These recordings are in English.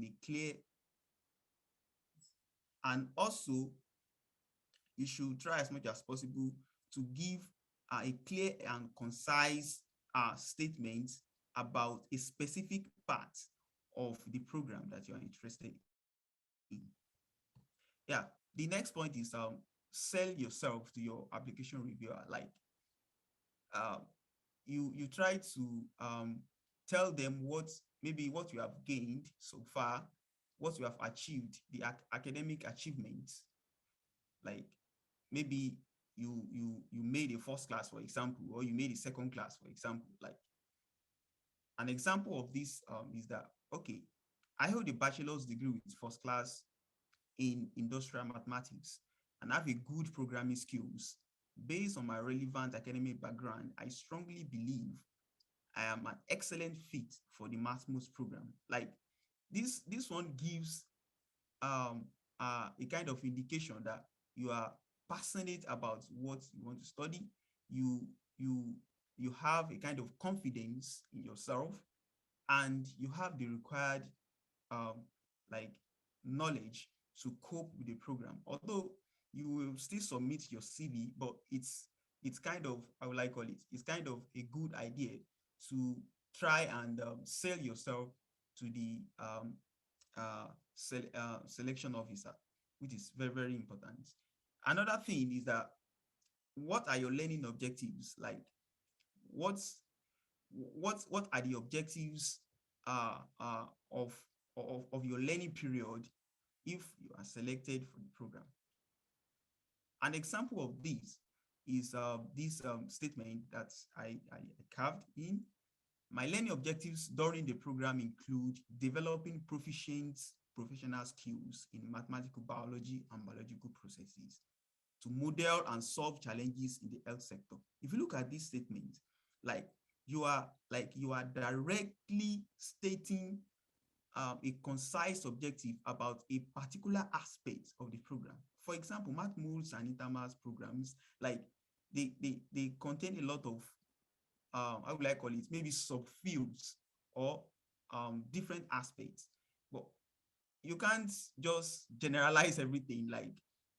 a clear, and also you should try as much as possible to give a clear and concise statement about a specific part of the program that you are interested in. Yeah, the next point is sell yourself to your application reviewer. Like uh, you try to tell them what maybe what you have gained so far, what you have achieved, the academic achievements. Like maybe you made a first class, for example, or you made a second class, for example. Like an example of this is that, okay, I hold a bachelor's degree with first class in industrial mathematics and have a good programming skills. Based on my relevant academic background, I strongly believe I am an excellent fit for the Mathmods program. Like this one gives um, a kind of indication that you are passionate about what you want to study. You you you have a kind of confidence in yourself, and you have the required um, like knowledge to cope with the program. Although you will still submit your CV, but it's kind of, how will I call it? It's kind of a good idea to try and sell yourself to the selection officer, which is very, very important. Another thing is that what are your learning objectives? Like what's what are the objectives uh, uh, of, of your learning period if you are selected for the program? An example of this is this statement that I carved in. My learning objectives during the program include developing proficient professional skills in mathematical biology and biological processes to model and solve challenges in the health sector. If you look at this statement, like you are directly stating a concise objective about a particular aspect of the program. For example, Mathmods and Intermaths programs, like they contain a lot of how would I call it? Maybe subfields or different aspects. But you can't just generalize everything. Like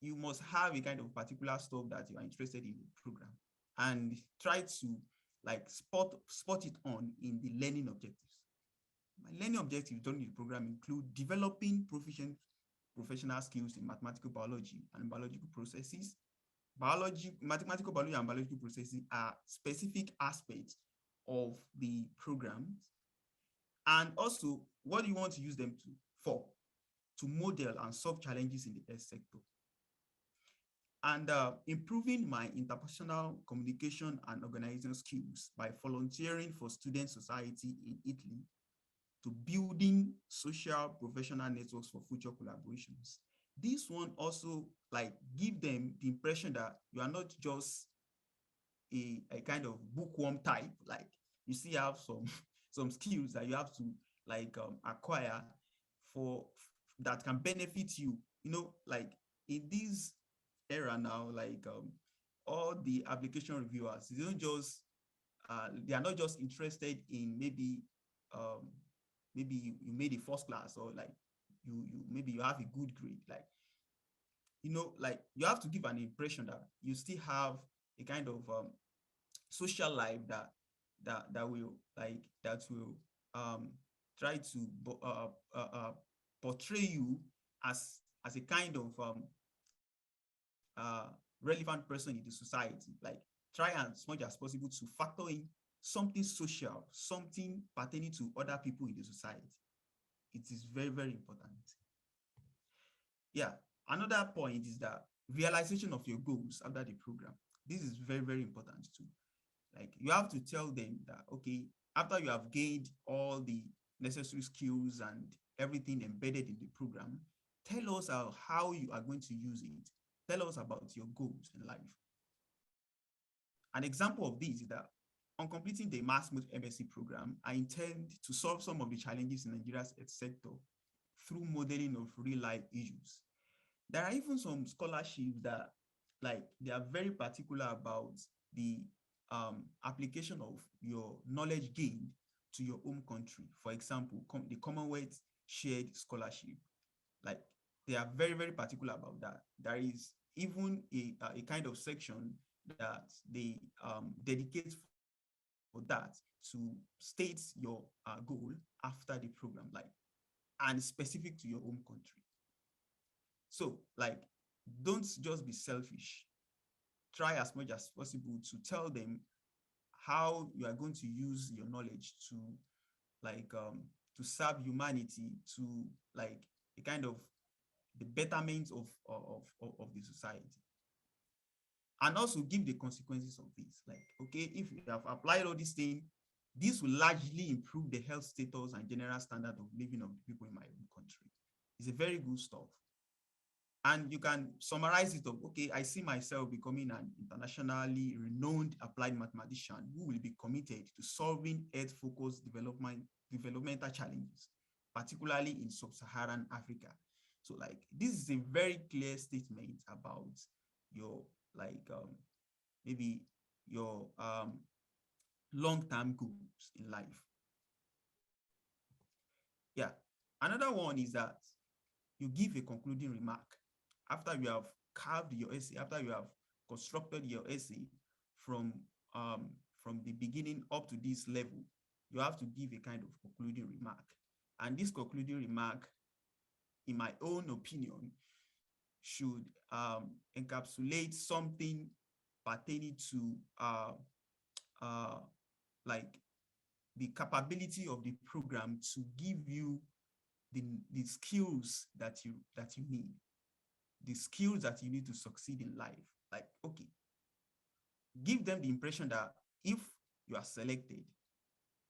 you must have a kind of particular stuff that you are interested in the program and try to like spot it on in the learning objectives. My learning objectives during the program include developing proficient professional skills in mathematical biology and biological processes. Mathematical biology and biological processes are specific aspects of the programs. And also, what do you want to use them for? To model and solve challenges in the health sector. And improving my interpersonal communication and organizing skills by volunteering for student society in Italy, to building social professional networks for future collaborations. This one also like give them the impression that you are not just a kind of bookworm type. Like you still have some some skills that you have to like acquire for that can benefit you. You know, like in this era now, like all the application reviewers, they don't just they are not just interested in um, maybe you made a first class, or like you maybe you have a good grade. Like like you have to give an impression that you still have a kind of social life that will um try to portray you as a kind of relevant person in the society. Like try as much as possible to factor in something social, something pertaining to other people in the society. It is very, very important. Yeah. Another point is that realization of your goals after the program. This is very, very important too. Like you have to tell them that, okay, after you have gained all the necessary skills and everything embedded in the program, tell us how you are going to use it. Tell us about your goals in life. An example of this is that on completing the Mathmod MSc program, I intend to solve some of the challenges in Nigeria's health sector through modeling of real-life issues. There are even some scholarships that, like, they are very particular about the application of your knowledge gained to your home country. For example, the Commonwealth shared scholarship. Like they are very, very particular about that. There is even a kind of section that they dedicate for that to state your goal after the program, like, and specific to your home country. So, like, don't just be selfish. Try as much as possible to tell them how you are going to use your knowledge to, like, to serve humanity, to, like, a kind of the betterment of the society. And also give the consequences of this. Like, okay, if you have applied all these things, this will largely improve the health status and general standard of living of the people in my own country. It's a very good stuff. And you can summarize it of, okay, I see myself becoming an internationally renowned applied mathematician who will be committed to solving earth-focused developmental challenges, particularly in sub-Saharan Africa. So, like, this is a very clear statement about your, like, maybe your long-term goals in life. Yeah. Another one is that you give a concluding remark after you have carved your essay, after you have constructed your essay from the beginning up to this level. You have to give a kind of concluding remark. And this concluding remark, in my own opinion, should encapsulate something pertaining to like the capability of the program to give you the skills that you need, the skills that you need to succeed in life. Like, okay, give them the impression that if you are selected,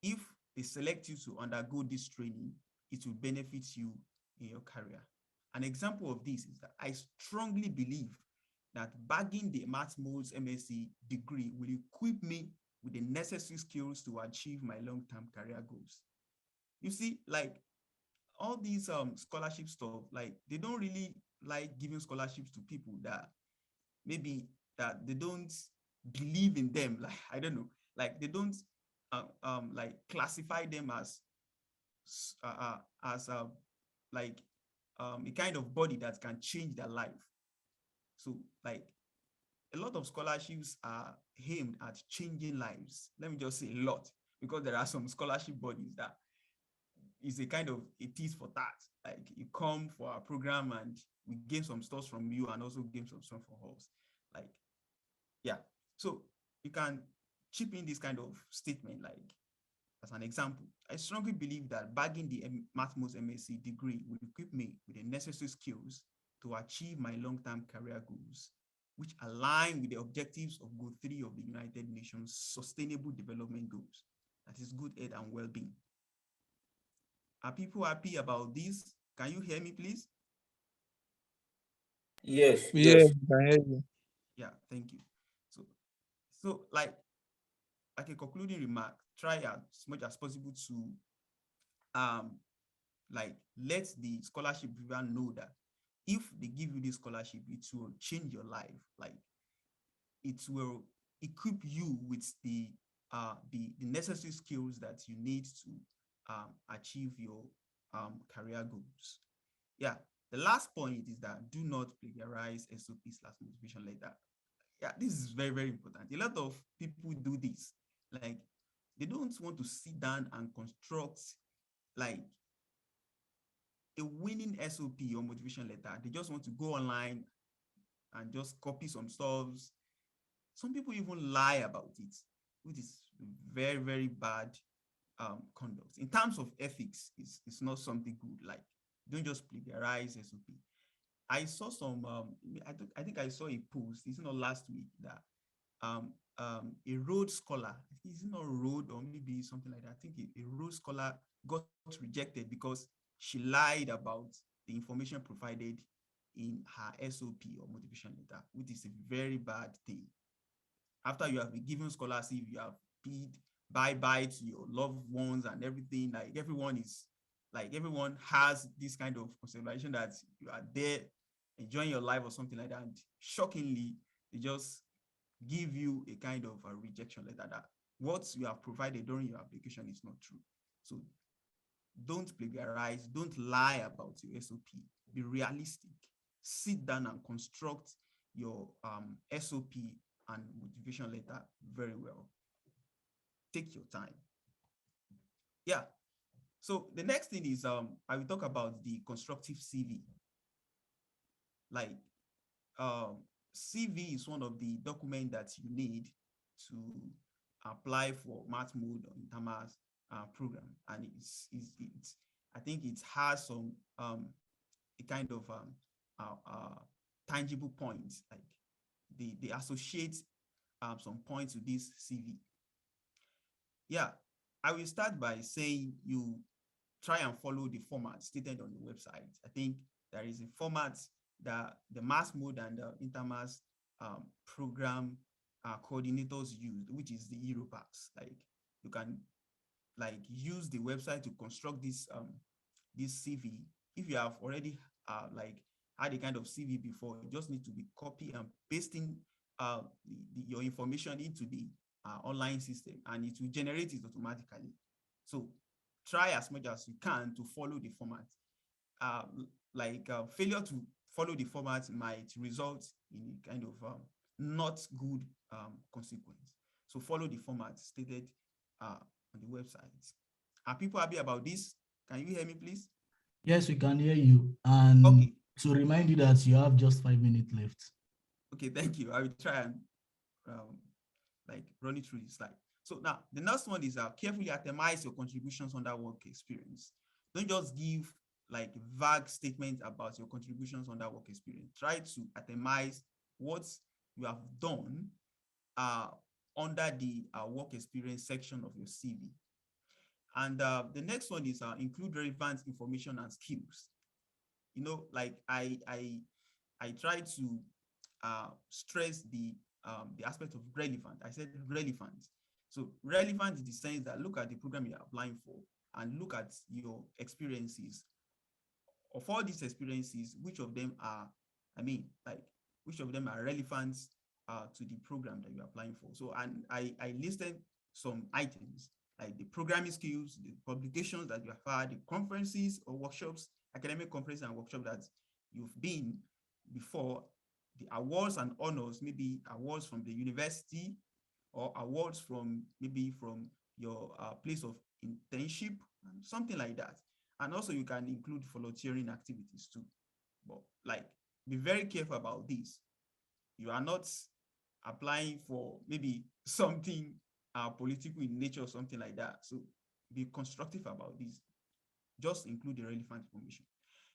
if they select you to undergo this training, it will benefit you in your career. An example of this is that I strongly believe that bagging the Mathmods MSc degree will equip me with the necessary skills to achieve my long-term career goals. You see, like, all these scholarship stuff, like, they don't really like giving scholarships to people that maybe that they don't believe in them. Like, I don't know, like, they don't like classify them as like a kind of body that can change their life. So, like, a lot of scholarships are aimed at changing lives. Let me just say a lot, because there are some scholarship bodies that is a kind of a tease for that. Like, you come for our program and we gain some stuff from you and also gain some stuff for us. Like, yeah. So you can chip in this kind of statement, like, as an example. I strongly believe that bagging the Mathmods MSc degree will equip me with the necessary skills to achieve my long-term career goals, which align with the objectives of Goal 3 of the United Nations Sustainable Development Goals. That is good health and well-being. Are people happy about this? Can you hear me, please? Yes, Yeah, yes. I can hear you. Yeah, thank you. So like a concluding remark, try as much as possible to like let the scholarship giver know that if they give you this scholarship, it will change your life. Like, it will equip you with the necessary skills that you need to achieve your career goals. Yeah. The last point is that do not plagiarize SOP/motivation letter. Yeah, this is very, very important. A lot of people do this. Like, they don't want to sit down and construct, like, a winning SOP or motivation letter. They just want to go online and just copy some stuff. Some people even lie about it, which is very, very bad conduct. In terms of ethics, it's not something good. Like, don't just plagiarize SOP. I saw some, I think I saw a post, it's not last week, that a Rhodes scholar, it's not Rhodes or maybe something like that. I think a Rhodes scholar got rejected because she lied about the information provided in her SOP or motivation letter, which is a very bad thing. After you have been given scholarship, you have paid bye-bye to your loved ones and everything. Like, everyone has this kind of consideration that you are there enjoying your life or something like that. And shockingly, they just give you a kind of a rejection letter that what you have provided during your application is not true. So Don't plagiarize. Don't lie about your SOP. Be realistic. Sit down and construct your SOP and motivation letter very well. Take your time. Yeah. So the next thing is I will talk about the constructive CV. Like CV is one of the documents that you need to apply for Mathmod or Intermaths program, and it's I think it has some a kind of tangible points, like they associate some points to this CV. Yeah, I will start by saying you try and follow the format stated on the website. I think there is a format that the Mathmod and the Intermaths program coordinators use, which is the Europass. Like you can use the website to construct this CV. If you have already like had a kind of CV before, you just need to be copy and pasting your information into the online system, and it will generate it automatically. So try as much as you can to follow the format. Failure to follow the format might result in a kind of not good consequence. So follow the format stated on the website. Are people happy about this? Can you hear me, please? Yes, we can hear you. And Okay. to remind you that you have just 5 minutes left. Okay, thank you. I will try and run it through the slide. So now the next one is carefully itemize your contributions under work experience. Don't just give like vague statements about your contributions under work experience. Try to itemize what you have done under the work experience section of your CV. And the next one is include relevant information and skills. You know, like I try to stress the aspect of relevant. I said relevant. So relevant in the sense that look at the program you're applying for and look at your experiences. Of all these experiences, which of them are, which of them are relevant to the program that you're applying for? So, and I listed some items like the programming skills, the publications that you have had, the conferences or workshops, academic conferences and workshops that you've been before, the awards and honors, maybe awards from the university or awards from maybe from your place of internship, and something like that. And also you can include volunteering activities too. But like, be very careful about this. You are not applying for maybe something political in nature or something like that. So be constructive about this. Just include the relevant information.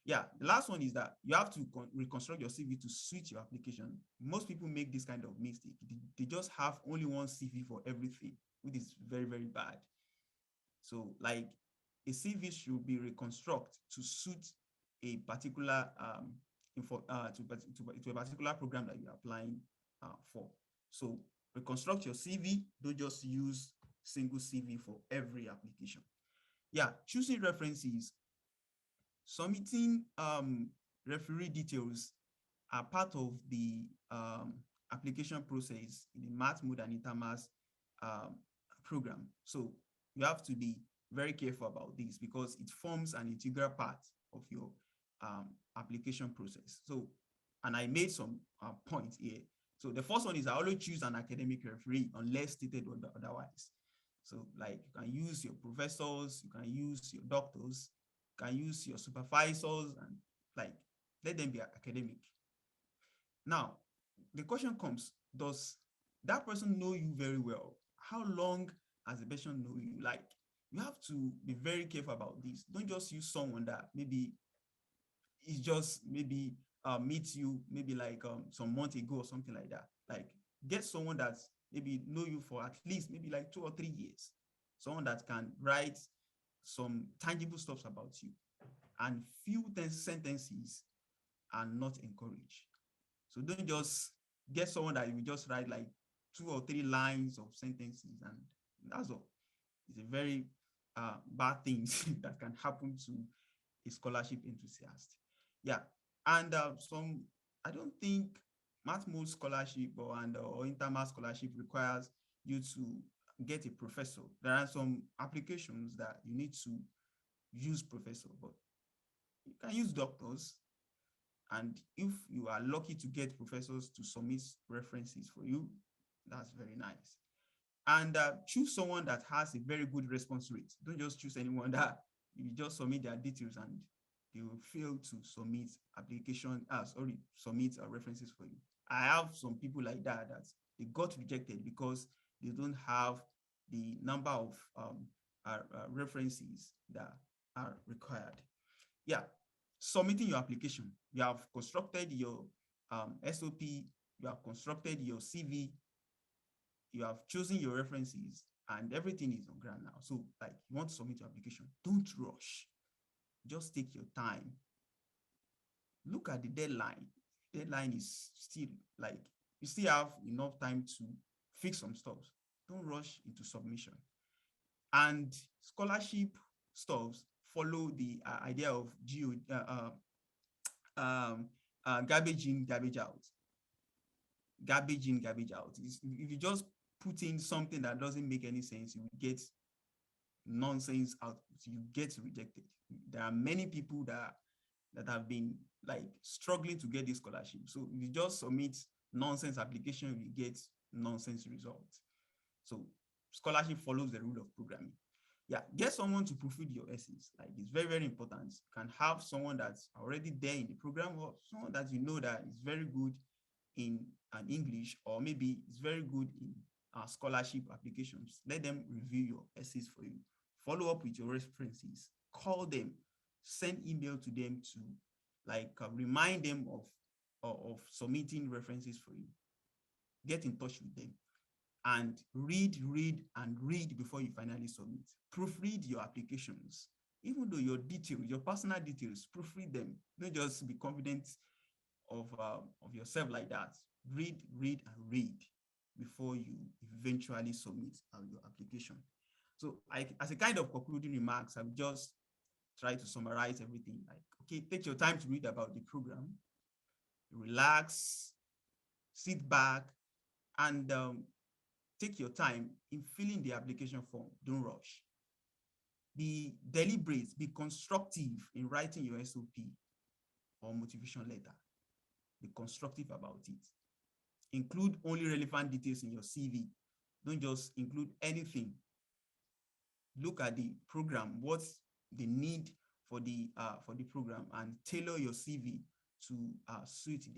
Yeah, the last one is that you have to reconstruct your CV to suit your application. Most people make this kind of mistake. They just have only one CV for everything, which is very, very bad. So like a CV should be reconstructed to suit a particular to a particular program that you're applying for. So reconstruct your CV. Don't just use single CV for every application. Yeah, choosing references, submitting referee details are part of the application process in the Mathmod and Intermaths program. So you have to be very careful about this because it forms an integral part of your application process. So, and I made some points here. So the first one is I always choose an academic referee unless stated otherwise. So like you can use your professors, you can use your doctors, you can use your supervisors, and like let them be academic. Now, the question comes, does that person know you very well? How long has the person know you? Like, you have to be very careful about this. Don't just use someone that maybe is just maybe meets you maybe like some month ago or something like that. Like, get someone that maybe know you for at least maybe like 2 or 3 years. Someone that can write some tangible stuff about you. And few sentences are not encouraged. So don't just get someone that you just write like 2 or 3 lines of sentences, and that's all. It's a very bad thing that can happen to a scholarship enthusiast. Yeah, and I don't think Mathmod scholarship or Intermaths scholarship requires you to get a professor. There are some applications that you need to use professor, but you can use doctors. And if you are lucky to get professors to submit references for you, that's very nice. And choose someone that has a very good response rate. Don't just choose anyone that you just submit their details and they will fail to submit submit references for you. I have some people like that they got rejected because they don't have the number of references that are required. Yeah, submitting your application. You have constructed your SOP, you have constructed your CV, you have chosen your references, and everything is on ground now. So, like, you want to submit your application, don't rush. Just take your time. Look at the deadline. Deadline is still, like, you still have enough time to fix some stuff. Don't rush into submission. And scholarship stuffs follow the idea of garbage in, garbage out. Garbage in, garbage out. If you just put in something that doesn't make any sense, you will get nonsense out. You get rejected. There are many people that have been like struggling to get this scholarship. So if you just submit nonsense application, you get nonsense results. So scholarship follows the rule of programming. Yeah, get someone to proofread your essays. Like, it's very, very important. You can have someone that's already there in the program, or someone that you know that is very good in English, or maybe it's very good in scholarship applications. Let them review your essays for you. Follow up with your references. Call them. Send email to them to remind them of submitting references for you. Get in touch with them. And read before you finally submit. Proofread your applications. Even though your details, your personal details, proofread them. Don't just be confident of yourself like that. Read before you eventually submit your application. So, as a kind of concluding remarks, I've just tried to summarize everything. Like, okay, take your time to read about the program. Relax, sit back, and take your time in filling the application form. Don't rush. Be deliberate, be constructive in writing your SOP or motivation letter. Be constructive about it. Include only relevant details in your CV. Don't just include anything. Look at the program, what's the need for the program, and tailor your CV to suit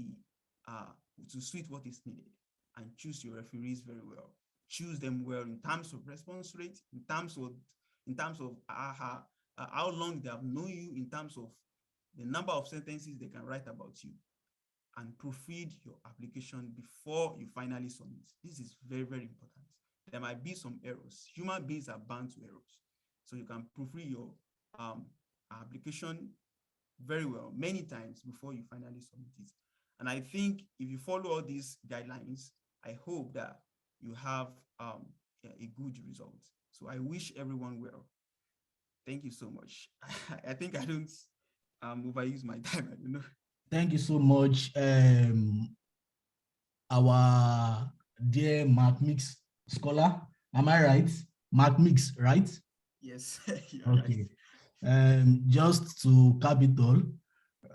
what is needed. And choose your referees very well. Choose them well in terms of response rate, in terms of how long they have known you, in terms of the number of sentences they can write about you, and proofread your application before you finally submit. This is very, very important. There might be some errors. Human beings are bound to errors. So you can proofread your application very well many times before you finally submit it. And I think if you follow all these guidelines, I hope that you have a good result. So I wish everyone well. Thank you so much. I think I don't overuse my time. I don't know. Thank you so much, our dear Mathmix scholar. Am I right? Mathmix, right? Yes. Okay. Right. Just to cap it all,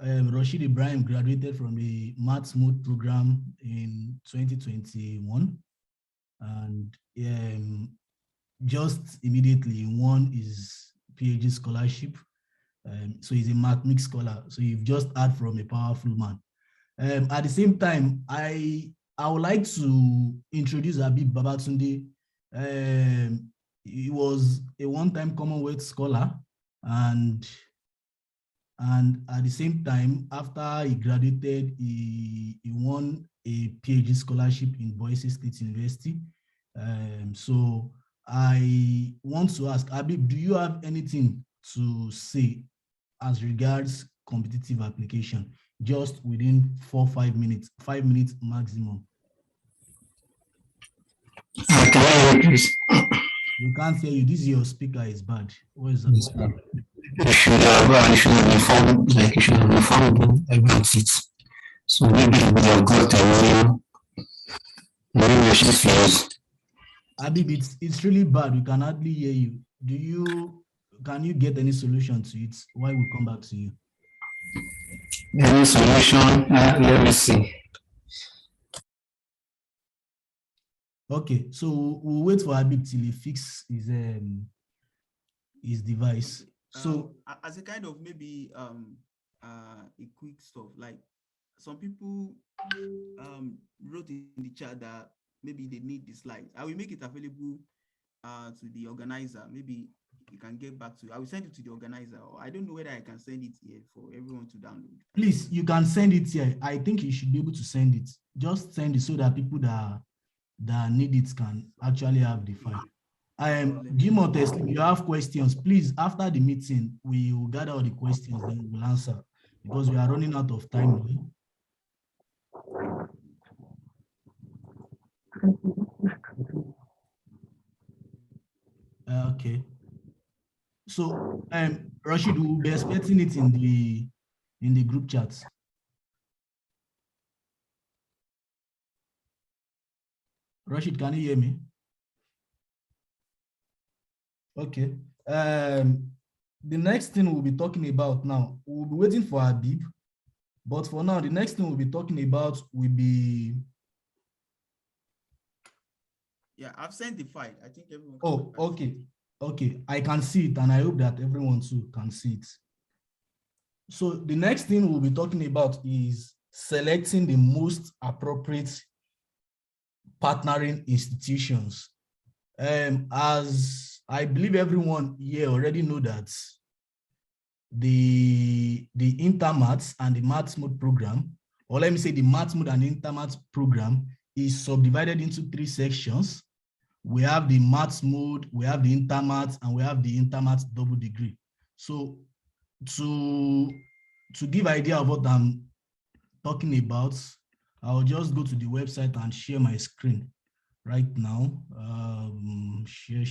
Rashid Ibrahim graduated from the Mathmod program in 2021, and just immediately won his PhD scholarship. So he's a Mathmix scholar. So you've just heard from a powerful man. At the same time, I would like to introduce Habib Babatunde. He was a one-time Commonwealth scholar, and at the same time, after he graduated, he won a PhD scholarship in Boise State University. So I want to ask, Habib, do you have anything to say as regards competitive application, just within 4-5 minutes, 5 minutes maximum? Can I hear you, please? We can't hear you. This is your speaker is bad. What is that? You should have informed, like you should have informed them about it. So maybe we have got a new feels. Habib, it's really bad. We can hardly hear you. Do you can you get any solution to it? Why we come back to you? Any solution? Let me see. Okay, so we'll wait for Habib till he fix his device. So as a kind of maybe a quick stuff, like some people wrote in the chat that maybe they need the slides. I will make it available to the organizer. Maybe you can get back to. I will send it to the organizer, or I don't know whether I can send it here for everyone to download. Please, you can send it here. I think you should be able to send it. Just send it so that people that need it can actually have the file. Jim or Teslim, you have questions, please, after the meeting, we will gather all the questions and we'll answer because we are running out of time now. Okay. So, Rashid, we'll be expecting it in the group chats. Rashid, can you hear me? Okay. The next thing we'll be talking about now, we'll be waiting for Habib, but for now, the next thing we'll be talking about will be. Yeah, I've sent the file. I think everyone. Oh, okay. Okay, I can see it, and I hope that everyone too can see it. So the next thing we'll be talking about is selecting the most appropriate partnering institutions. As I believe everyone here already know that the Intermaths and the Mathmod program, or let me say the Mathmod and Intermaths program, is subdivided into 3 sections. We have the Mathmod, we have the Intermaths, and we have the Intermaths double degree. So to give idea of what I'm talking about, I'll just go to the website and share my screen right now. Share.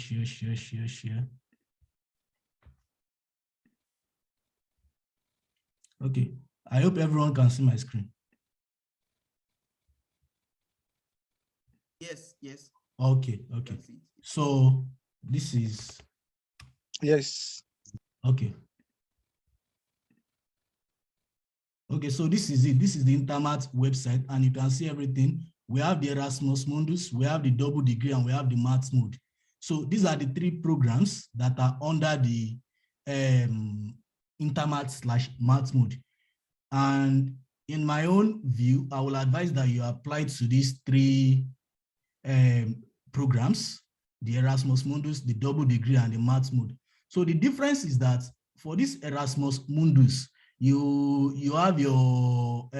Okay, I hope everyone can see my screen. Yes. Okay. So this is. Yes. Okay. Okay, so this is it. This is the Intermaths website, and you can see everything. We have the Erasmus Mundus, we have the double degree, and we have the Mathmod. So these are the 3 programs that are under the Intermaths/Mathmod. And in my own view, I will advise that you apply to these 3 programs, the Erasmus Mundus, the double degree, and the Mathmod. So the difference is that for this Erasmus Mundus, you have your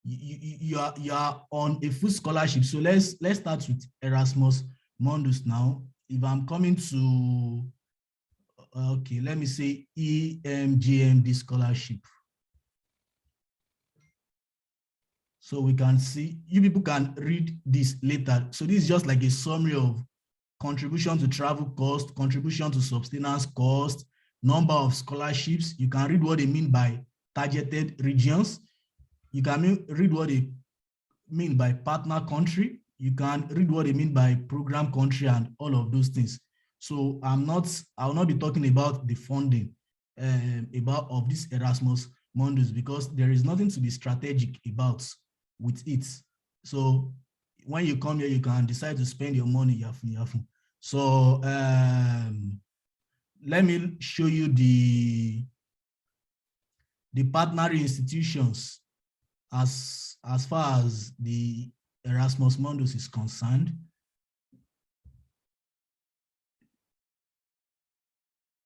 you are on a full scholarship. So let's start with Erasmus Mundus now. If I'm coming to okay, let me say EMGMD scholarship. So we can see, you people can read this later. So this is just like a summary of contribution to travel cost, contribution to subsistence cost, number of scholarships. You can read what they mean by targeted regions. You can read what they mean by partner country. You can read what they mean by program country and all of those things. So I will not be talking about the funding of this Erasmus Mundus because there is nothing to be strategic about with it. So when you come here, you can decide to spend your money. So let me show you the partnering institutions as far as the Erasmus Mundus is concerned.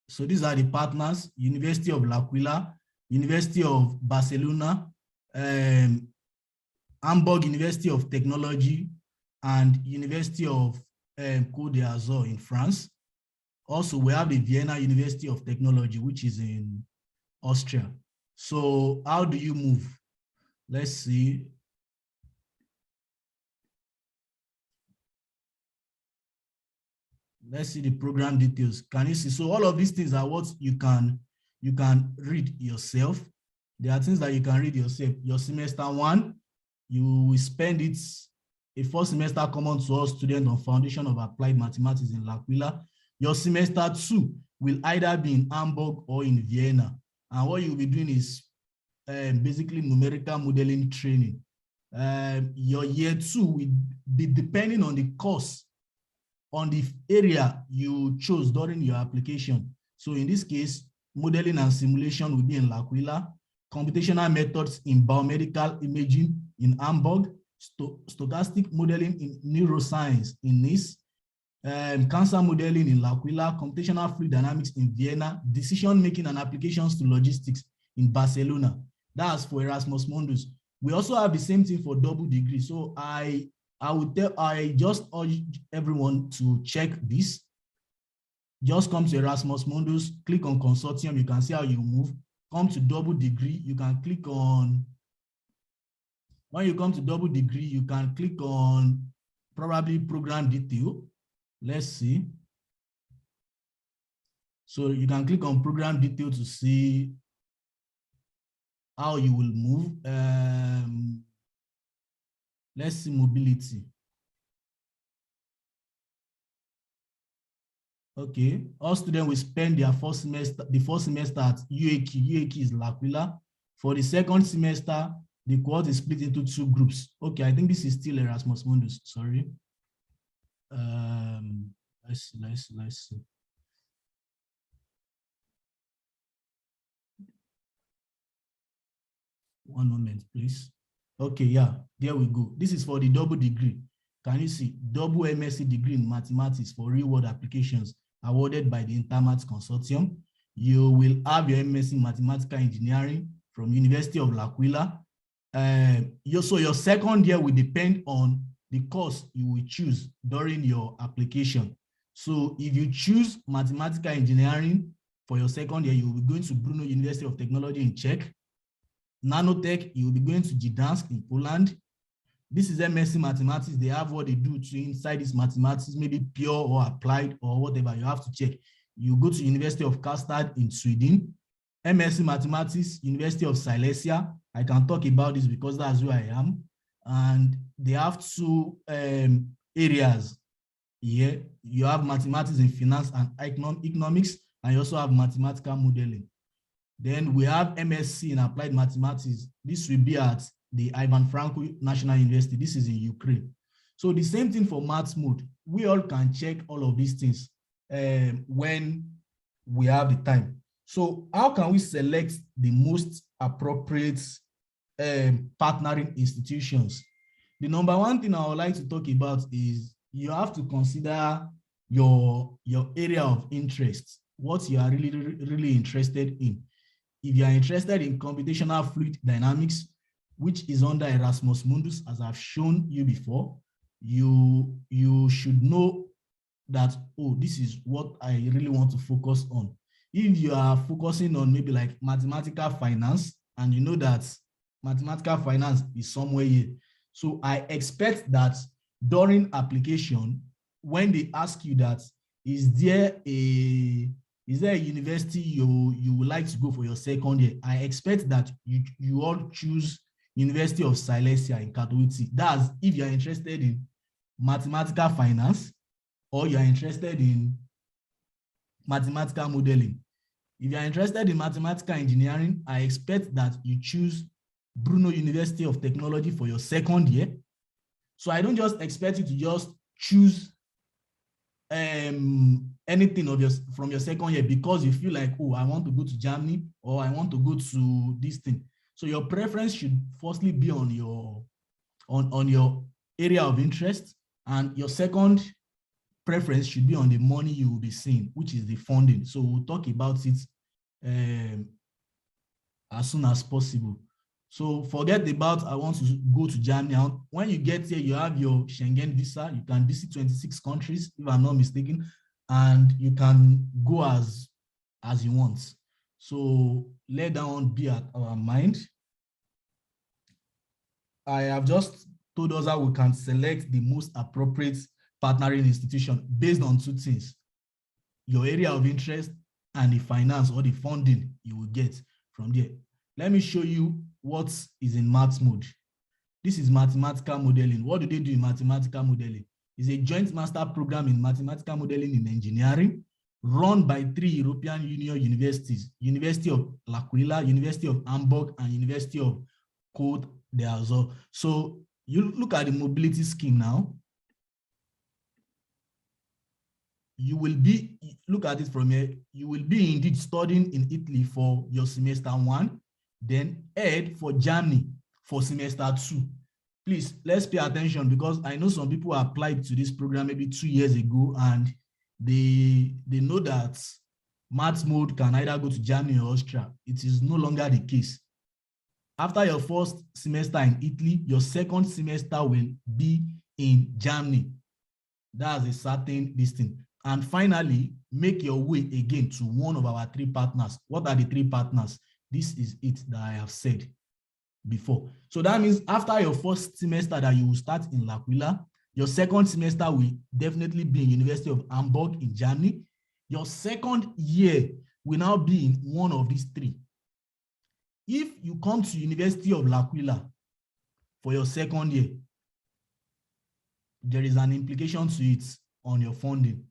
So these are the partners: University of L'Aquila, University of Barcelona, Hamburg University of Technology, and University of Côte d'Azur in France. Also, we have the Vienna University of Technology, which is in Austria. So how do you move? Let's see. Let's see the program details. Can you see? So all of these things are what you can read yourself. There are things that you can read yourself. Your semester 1, you will spend it a 4 semester common to all students on Foundation of Applied Mathematics in L'Aquila. Your semester 2 will either be in Hamburg or in Vienna. And what you'll be doing is basically numerical modeling training. Your year 2 will be depending on the course, on the area you chose during your application. So in this case, modeling and simulation will be in L'Aquila, computational methods in biomedical imaging in Hamburg, stochastic modeling in neuroscience in Nice, cancer modeling in L'Aquila, computational fluid dynamics in Vienna, decision making and applications to logistics in Barcelona. That's for Erasmus Mundus. We also have the same thing for double degree. So I just urge everyone to check this. Just come to Erasmus Mundus, click on consortium, you can see how you move. Come to double degree, you can click on, when you come to double degree, you can click on probably program detail. Let's see. So you can click on program detail to see how you will move. Let's see mobility. Okay, all students will spend their first semester, the first semester at UAQ. UAQ is L'Aquila. For the second semester, the cohort is split into 2 groups. Okay, I think this is still Erasmus Mundus, sorry. Let's see. One moment, please. Okay, yeah, there we go. This is for the double degree. Can you see? Double MSc degree in mathematics for real-world applications awarded by the Intermaths consortium. You will have your MSc in mathematical engineering from University of L'Aquila. So your second year will depend on the course you will choose during your application. So if you choose mathematical engineering for your second year, you will be going to Brno University of Technology in Czech. Nanotech, you will be going to Gdansk in Poland. This is MSc Mathematics. They have what they do to inside this mathematics, maybe pure or applied or whatever. You have to check. You go to University of Karlstad in Sweden. MSc Mathematics, University of Silesia. I can talk about this because that's where I am. And they have 2 areas here. You have mathematics in finance and economics, and you also have mathematical modeling. Then we have MSc in applied mathematics. This will be at the Ivan Franko National University. This is in Ukraine. So the same thing for Mathmod. We all can check all of these things when we have the time. So how can we select the most appropriate partnering institutions? The number one thing I would like to talk about is you have to consider your area of interest, what you are really interested in. If you are interested in computational fluid dynamics, which is under Erasmus Mundus, as I've shown you before, you should know that, oh, this is what I really want to focus on. If you are focusing on maybe like mathematical finance, and you know that mathematical finance is somewhere here, so I expect that during application, when they ask you that, is there a university you would like to go for your second year, I expect that you all choose University of Silesia in Katowice. That's if you're interested in mathematical finance or you're interested in mathematical modeling. If you're interested in mathematical engineering, I expect that you choose Brno University of Technology for your second year. So I don't just expect you to just choose anything from your second year because you feel like, oh, I want to go to Germany or I want to go to this thing. So your preference should firstly be on your area of interest, and your second preference should be on the money you will be seeing, which is the funding. So we'll talk about it as soon as possible. So forget about I want to go to Germany. When you get here, you have your Schengen visa. You can visit 26 countries, if I'm not mistaken, and you can go as you want. So let that one be at our mind. I have just told us how we can select the most appropriate partnering institution based on 2 things: your area of interest and the finance or the funding you will get from there. Let me show you what is in Mathmod. This is mathematical modeling. What do they do in mathematical modeling? It's a joint master program in mathematical modeling in engineering. run by 3 European Union universities: University of L'Aquila, University of Hamburg, and University of Côte d'Azur. So you look at the mobility scheme now. You will be, look at it from here, you will be indeed studying in Italy for your semester 1, then head for Germany for semester 2. Please, let's pay attention, because I know some people applied to this program maybe 2 years ago, and they know that Mathmod can either go to Germany or Austria. It is no longer the case. After your first semester in Italy, your second semester will be in Germany. That's a certain distance. And finally, make your way again to one of our 3 partners. What are the 3 partners? This is it that I have said before. So that means after your first semester that you will start in L'Aquila, your second semester will definitely be in University of Hamburg in Germany. Your second year will now be in one of these 3. If you come to University of L'Aquila for your second year, there is an implication to it on your funding.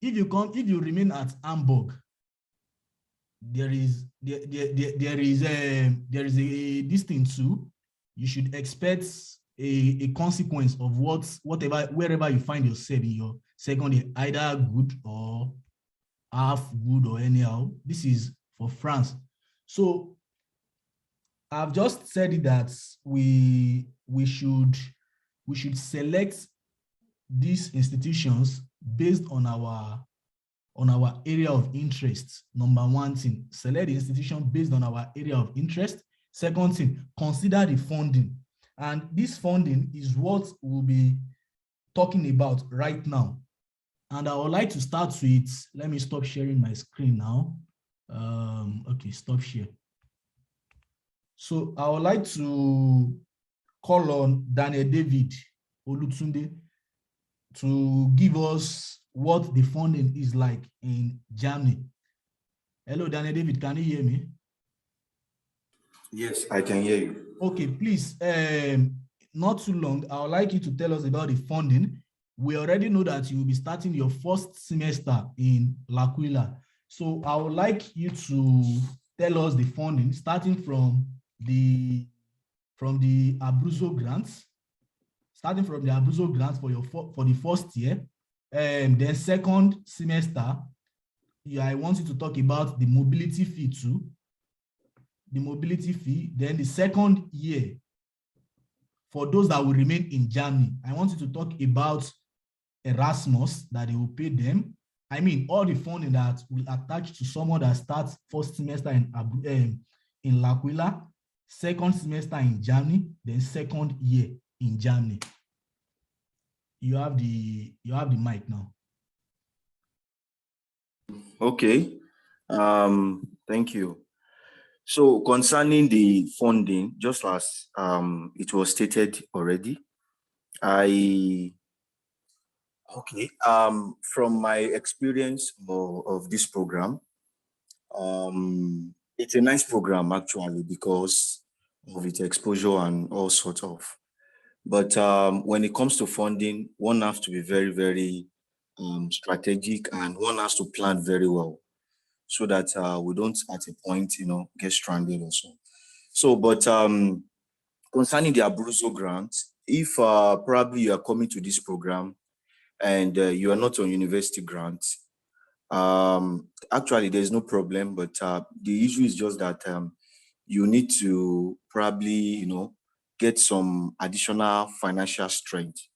If you remain at Hamburg, there is a distance too. You should expect a consequence of wherever you find yourself in your second year, either good or half good or anyhow. This is for France. So I've just said that we should select these institutions based on our area of interest. Number 1 thing, select the institution based on our area of interest. Second thing, consider the funding. And this funding is what we'll be talking about right now. And I would like to start with, let me stop sharing my screen now. Okay, stop share. So I would like to call on Daniel David Olutunde to give us what the funding is like in Germany. Hello, Daniel David, can you hear me? Yes, I can hear you. Okay, please, not too long, I would like you to tell us about the funding. We already know that you will be starting your first semester in L'Aquila. So I would like you to tell us the funding, starting from the Abruzzo grants, for the first year. Then second semester, I want you to talk about the mobility fee too. The mobility fee. Then the second year, for those that will remain in Germany, I want you to talk about Erasmus, that they will pay them. I mean, all the funding that will attach to someone that starts first semester in L'Aquila, second semester in Germany, then second year in Germany. You have the mic now. Okay. Thank you. So concerning the funding, just as it was stated already, from my experience of this program, it's a nice program actually because of its exposure and all sorts of. But when it comes to funding, one has to be very, very strategic, and one has to plan very well so that we don't at a point, get stranded or so. So, but concerning the Abruzzo grant, if probably you are coming to this program and you are not on university grant, actually there's no problem, but the issue is just that you need to probably, get some additional financial strength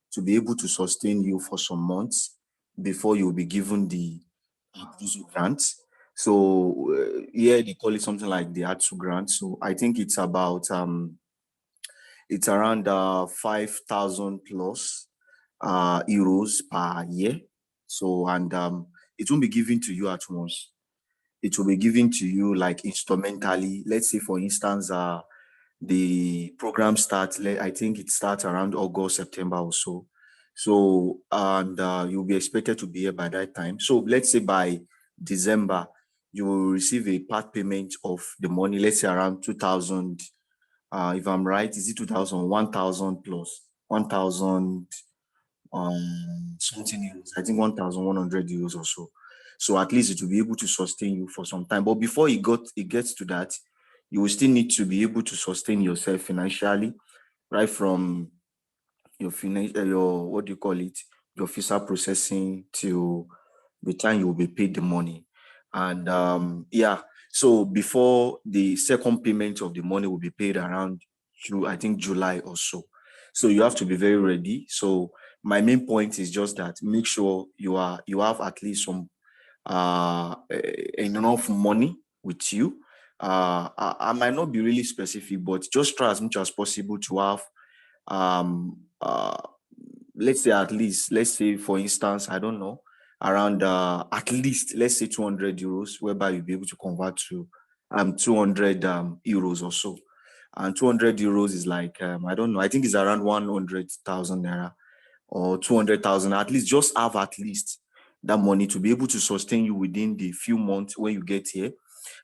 to be able to sustain you for some months before you'll be given the Abruzzo grant. So here they call it something like the ATSU grant. So I think it's about it's around 5,000 plus euros per year. So and it won't be given to you at once. It will be given to you like instrumentally. Let's say, for instance, the program starts. I think it starts around August, September or so. So and you'll be expected to be here by that time. So let's say by December, you will receive a part payment of the money. Let's say around 2,000. If I'm right, is it 2,000, 1,000 plus 1,000 something euros? I think 1,100 euros or so. So at least it will be able to sustain you for some time. But before it gets to that, you will still need to be able to sustain yourself financially, right from your what do you call it, your visa processing till the time you will be paid the money. And yeah, so before the second payment of the money will be paid around I think July or so. So you have to be very ready. So my main point is just that make sure you have at least some enough money with you. I might not be really specific, but just try as much as possible to have um let's say for instance, I don't know, around at least let's say 200 euros, whereby you'll be able to convert to 200 euros or so. And 200 euros is like I don't know, I think it's around 100,000 naira or 200,000. At least just have at least that money to be able to sustain you within the few months when you get here.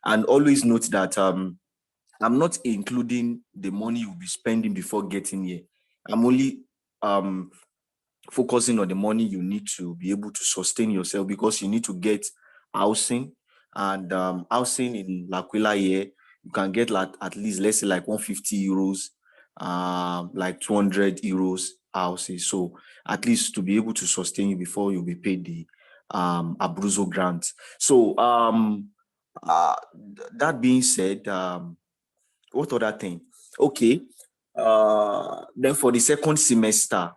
And always note that I'm not including the money you'll be spending before getting here. I'm only focusing on the money you need to be able to sustain yourself, because you need to get housing. And housing in L'Aquila here, you can get like at least, let's say, like 150 euros, like 200 euros houses. So at least to be able to sustain you before you'll be paid the Abruzzo grant. So that being said, what other thing? Okay. Then for the second semester,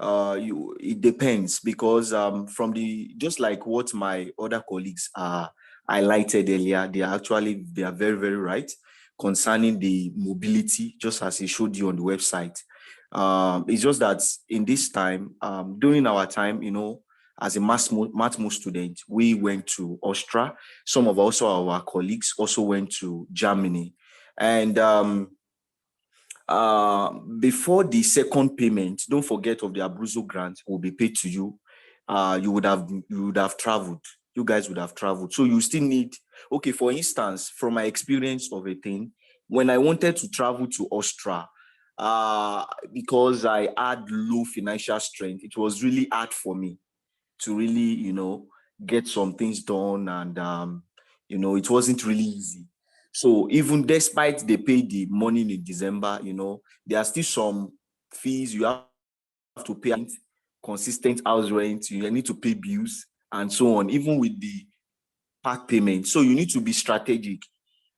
it depends, because from the just like what my other colleagues highlighted earlier, they are very, very right concerning the mobility, just as he showed you on the website. It's just that in this time, during our time, as a Mathmod student, we went to Austria. Some of also our colleagues also went to Germany. And before the second payment, don't forget of the Abruzzo grant will be paid to you. You would have traveled. You guys would have traveled. So you still need, okay, for instance, from my experience of a thing, when I wanted to travel to Austria, because I had low financial strength, it was really hard for me to really, get some things done. And, it wasn't really easy. So even despite they pay the money in December, there are still some fees you have to pay, consistent house rent, you need to pay bills and so on, even with the part payment. So you need to be strategic.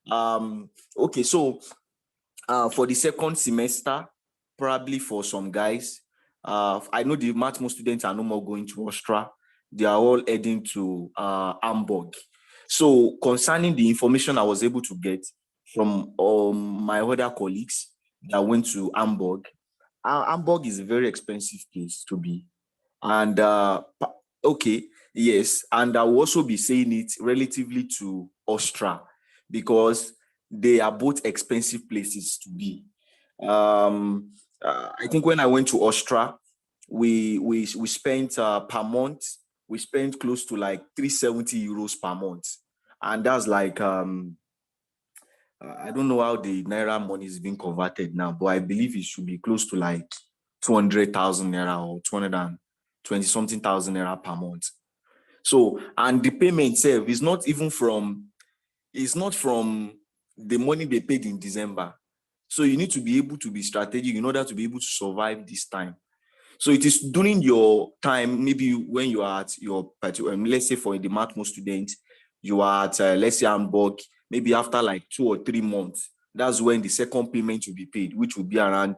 Okay, so for the second semester, probably for some guys, I know the Mathmod students are no more going to Austria. They are all heading to Hamburg. So concerning the information I was able to get from my other colleagues that went to Hamburg, Hamburg is a very expensive place to be. And okay, yes, and I will also be saying it relatively to Austria, because they are both expensive places to be. I think when I went to Austria, we spent per month, we spent close to like 370 euros per month, and that's like I don't know how the naira money is being converted now, but I believe it should be close to like 200,000 naira or 220 something thousand naira per month. So, and the payment itself is not even from, it's not from the money they paid in December. So you need to be able to be strategic in order to be able to survive this time. So it is during your time, maybe when you are at your, let's say for the Mathmod student, you are at, let's say Hamburg, maybe after like 2 or 3 months, that's when the second payment will be paid, which will be around,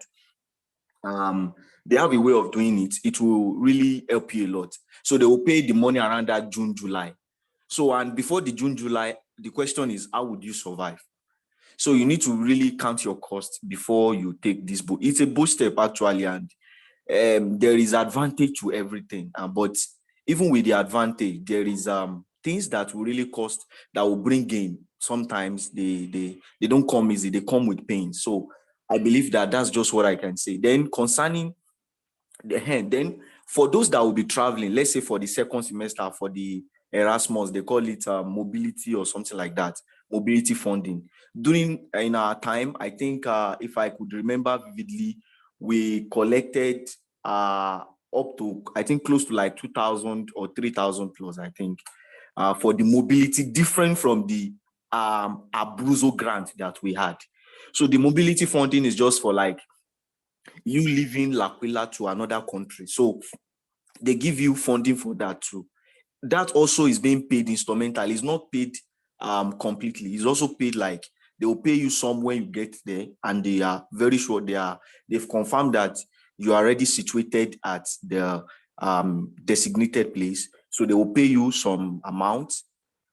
they have a way of doing it. It will really help you a lot. So they will pay the money around that June, July. So, and before the June, July, the question is, how would you survive? So you need to really count your costs before you take this book. It's a boot step actually, and there is advantage to everything. But even with the advantage, there is things that will really cost, that will bring gain. Sometimes they don't come easy, they come with pain. So I believe that that's just what I can say. Then concerning the hand, then for those that will be traveling, let's say for the second semester, for the Erasmus, they call it mobility or something like that, mobility funding. During in our time, I think if I could remember vividly, we collected up to, I think, close to like 2,000 or 3,000 plus, I think. for the mobility, different from the Abruzzo grant that we had. So the mobility funding is just for like you leaving L'Aquila to another country. So they give you funding for that too. That also is being paid instrumental. It's not paid completely. It's also paid like they will pay you some when you get there, and they are very sure they've confirmed that you are already situated at the designated place. So they will pay you some amount.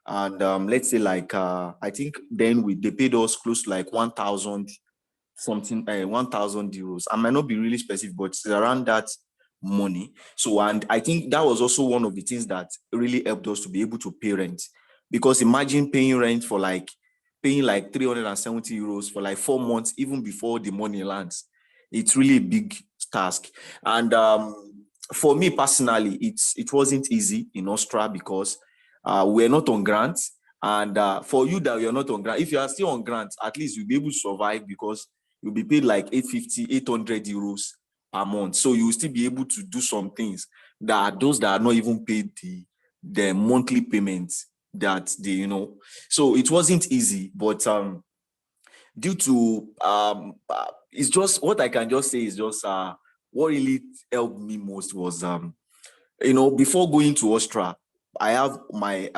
And let's say like I think then they paid us close to like 1,000 something, 1,000 euros. I might not be really specific, but it's around that money. So, and I think that was also one of the things that really helped us to be able to pay rent. Because imagine paying rent for like paying like 370 euros for like 4 months, even before the money lands. It's really a big task. And for me personally, it wasn't easy in Austria because we're not on grants. And for you that you're not on grant, if you are still on grant, at least you'll be able to survive because you'll be paid like 850, 800 euros per month. So you will still be able to do some things that those that are not even paid the monthly payments that they, so it wasn't easy, but due to it's just what I can just say is just what really helped me most was before going to Austria, I have my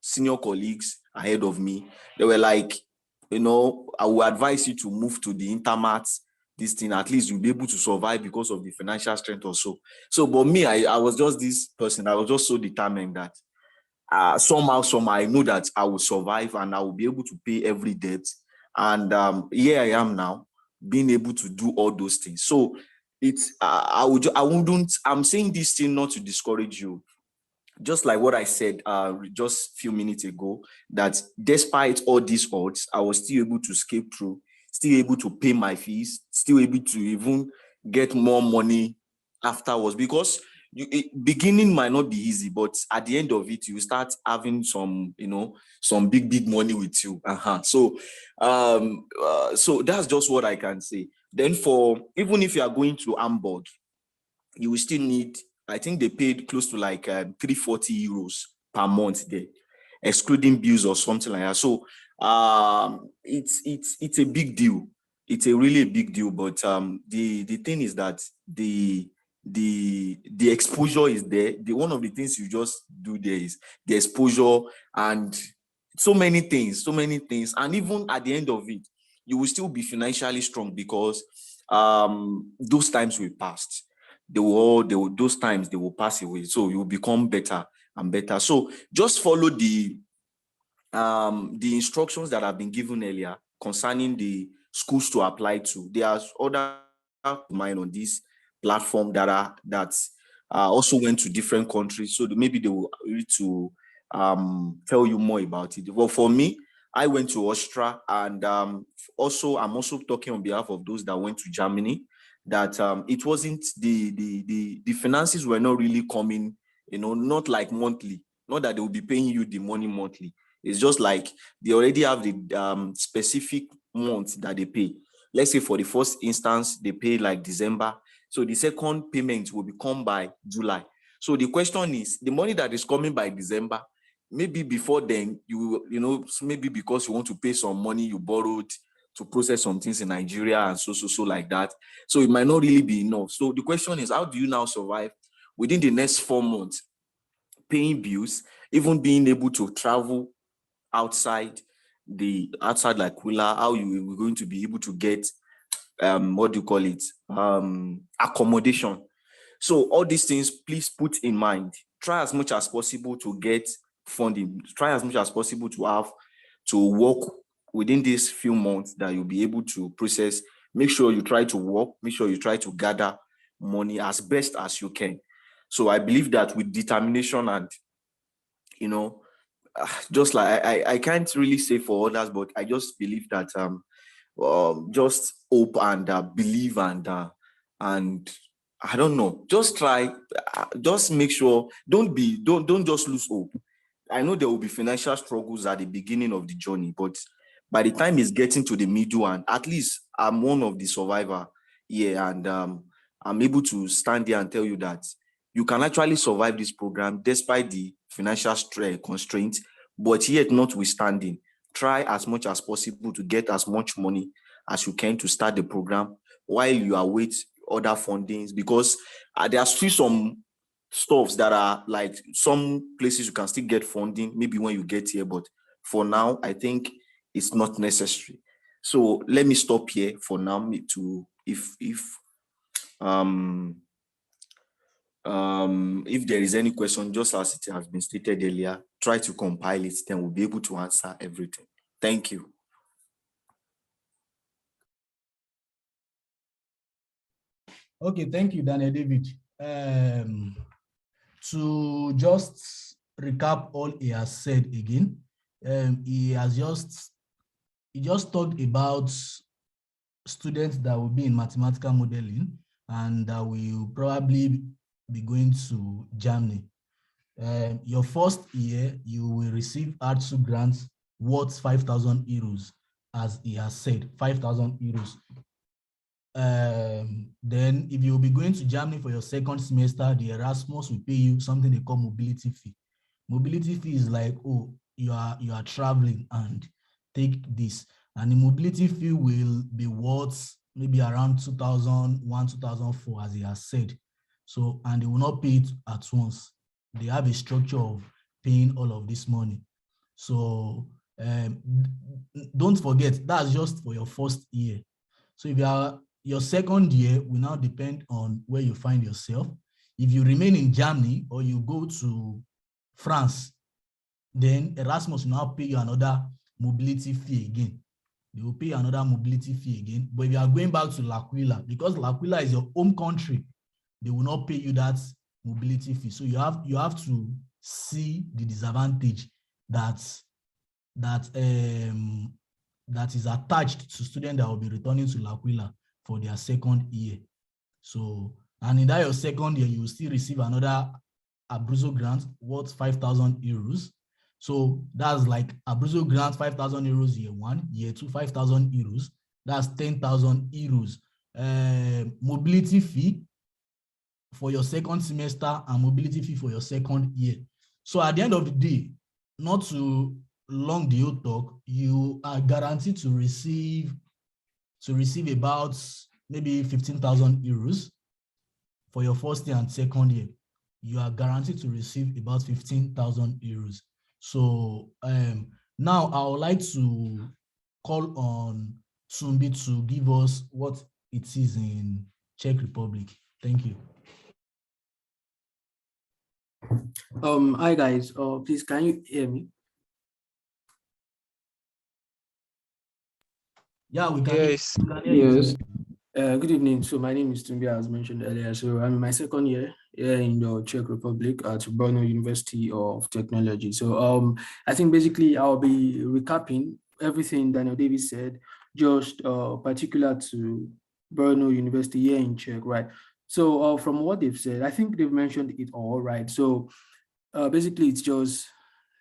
senior colleagues ahead of me. They were like, I will advise you to move to the Intermaths, this thing, at least you'll be able to survive because of the financial strength or so. So, but me, I was just this person. I was just so determined that somehow, I know that I will survive and I will be able to pay every debt. And here I am now, being able to do all those things. So it's I'm saying this thing not to discourage you. Just like what I said just a few minutes ago, that despite all these odds, I was still able to escape through, still able to pay my fees, still able to even get more money afterwards. Because beginning might not be easy, but at the end of it, you start having some big money with you. So that's just what I can say. Then even if you are going to Hamburg, you will still need, I think they paid close to like 340 euros per month there, excluding bills or something like that. So it's a big deal. It's a really big deal. But the thing is that the exposure is there. One of the things you just do there is the exposure and so many things. And even at the end of it, you will still be financially strong because those times will pass. Those times they will pass away. So you will become better and better. So just follow the instructions that have been given earlier concerning the schools to apply to. There's other mine on this platform that also went to different countries. So maybe they will need to tell you more about it. Well, for me, I went to Austria, and also I'm also talking on behalf of those that went to Germany, that it wasn't the finances were not really coming, not like monthly, not that they will be paying you the money monthly. It's just like they already have the specific month that they pay. Let's say for the first instance, they pay like December. So the second payment will become by July. So the question is, the money that is coming by December, maybe before then, maybe because you want to pay some money you borrowed to process some things in Nigeria and so like that. So it might not really be enough. So the question is, how do you now survive within the next 4 months, paying bills, even being able to travel outside like Willa, how you were going to be able to get accommodation. So all these things, please put in mind. Try as much as possible to get funding. Try as much as possible to work within these few months that you'll be able to process. Make sure you try to work. Make sure you try to gather money as best as you can. So I believe that with determination and, just like I can't really say for others, but I just believe that just hope and believe and I don't know, just try, just make sure, don't just lose hope. I know there will be financial struggles at the beginning of the journey, but by the time it's getting to the middle, and at least I'm one of the survivor here, and I'm able to stand there and tell you that you can actually survive this program despite the financial constraints, but yet notwithstanding, try as much as possible to get as much money as you can to start the program while you await other fundings, because there are still some stuffs that are like some places you can still get funding maybe when you get here, but for now I think it's not necessary. So let me stop here for now. If there is any question, just as it has been stated earlier, try to compile it, then we'll be able to answer everything. Thank you. Okay, thank you, Daniel David. To just recap all he has said again, he just talked about students that will be in mathematical modeling and that will probably be going to Germany. Your first year, you will receive R2 grants worth 5,000 euros, as he has said, 5,000 euros. Then if you'll be going to Germany for your second semester, the Erasmus will pay you something they call mobility fee. Mobility fee is like, oh, you are traveling and take this. And the mobility fee will be worth maybe around 2001, 2004, as he has said. So, and they will not pay it at once. They have a structure of paying all of this money. So don't forget, that's just for your first year. So if you are, your second year will now depend on where you find yourself. If you remain in Germany or you go to France, then Erasmus will now pay you another mobility fee again. They will pay another mobility fee again. But if you are going back to L'Aquila, because L'Aquila is your home country, they will not pay you that mobility fee. So you have to see the disadvantage that is attached to students that will be returning to L'Aquila for their second year. So, and in that your second year, you will still receive another Abruzzo grant worth 5,000 euros. So that's like Abruzzo grant 5,000 euros year one, year two, 5,000 euros. That's 10,000 euros. Mobility fee for your second semester and mobility fee for your second year. So at the end of the day, not to long the whole talk, you are guaranteed to receive about maybe 15,000 euros for your first year and second year. You are guaranteed to receive about 15,000 euros. So now I would like to call on Sumbi to give us what it is in Czech Republic. Thank you. Hi guys, please can you hear me? Yeah, we can. Yes. We can hear you. Yes. Good evening. So my name is Tumbi, as mentioned earlier. So I'm in my second year here in the Czech Republic at Brno University of Technology. So I think basically I'll be recapping everything Daniel Davis said, just particular to Brno University here in Czech, right? So from what they've said, I think they've mentioned it all, right? So basically it's just,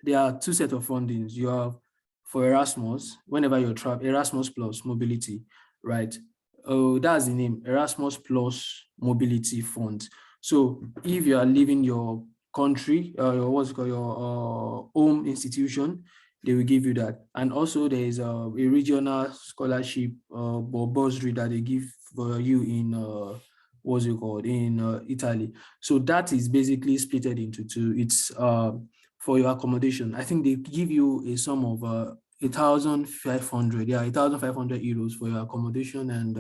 there are two sets of fundings. You have for Erasmus, whenever you're traveling, Erasmus plus mobility, right? Oh, that's the name, Erasmus plus mobility fund. So if you are leaving your country, your home institution, they will give you that. And also there is a regional scholarship or bursary that they give for you in in Italy. So that is basically split into two. It's for your accommodation. I think they give you a sum of 1,500, 1,500 euros for your accommodation, and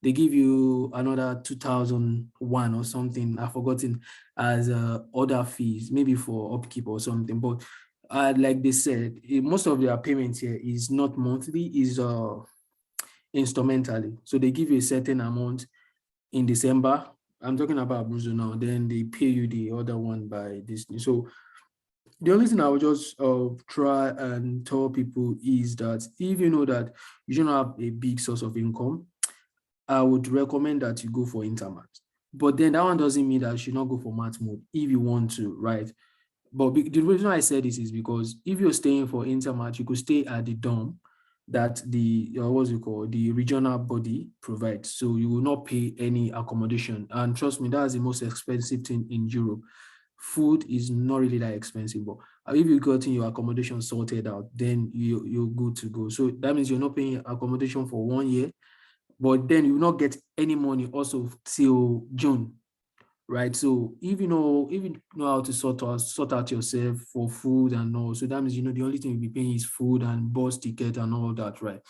they give you another 2,001 or something, I've forgotten, as other fees, maybe for upkeep or something. But like they said, most of their payments here is not monthly, is instrumentally. So they give you a certain amount in December. I'm talking about Abruzzo now. Then they pay you the other one by this. So the only thing I would just try and tell people is that if you know that you don't have a big source of income, I would recommend that you go for Intermaths. But then that one doesn't mean that you should not go for Mathmod if you want to, right? But the reason I said this is because if you're staying for Intermaths, you could stay at the dorm that the what's it called, the regional body provides. So you will not pay any accommodation. And trust me, that's the most expensive thing in Europe. Food is not really that expensive, but if you got in your accommodation sorted out, then you're good to go. So that means you're not paying accommodation for 1 year, but then you will not get any money also till June, right? So if you know how to sort out yourself for food and all, so that means the only thing you'll be paying is food and bus ticket and all that, right?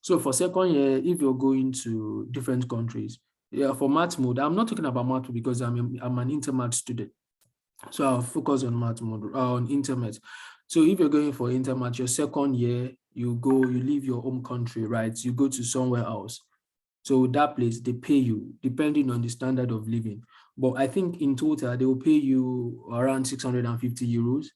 So for second year, if you're going to different countries, yeah, for Mathmod, I'm not talking about Mathmod because I'm an Intermaths student. So I'll focus on Mathmod, on Intermaths. So if you're going for Intermaths, your second year, you leave your home country, right? You go to somewhere else. So that place, they pay you depending on the standard of living. But I think in total, they will pay you around 650 euros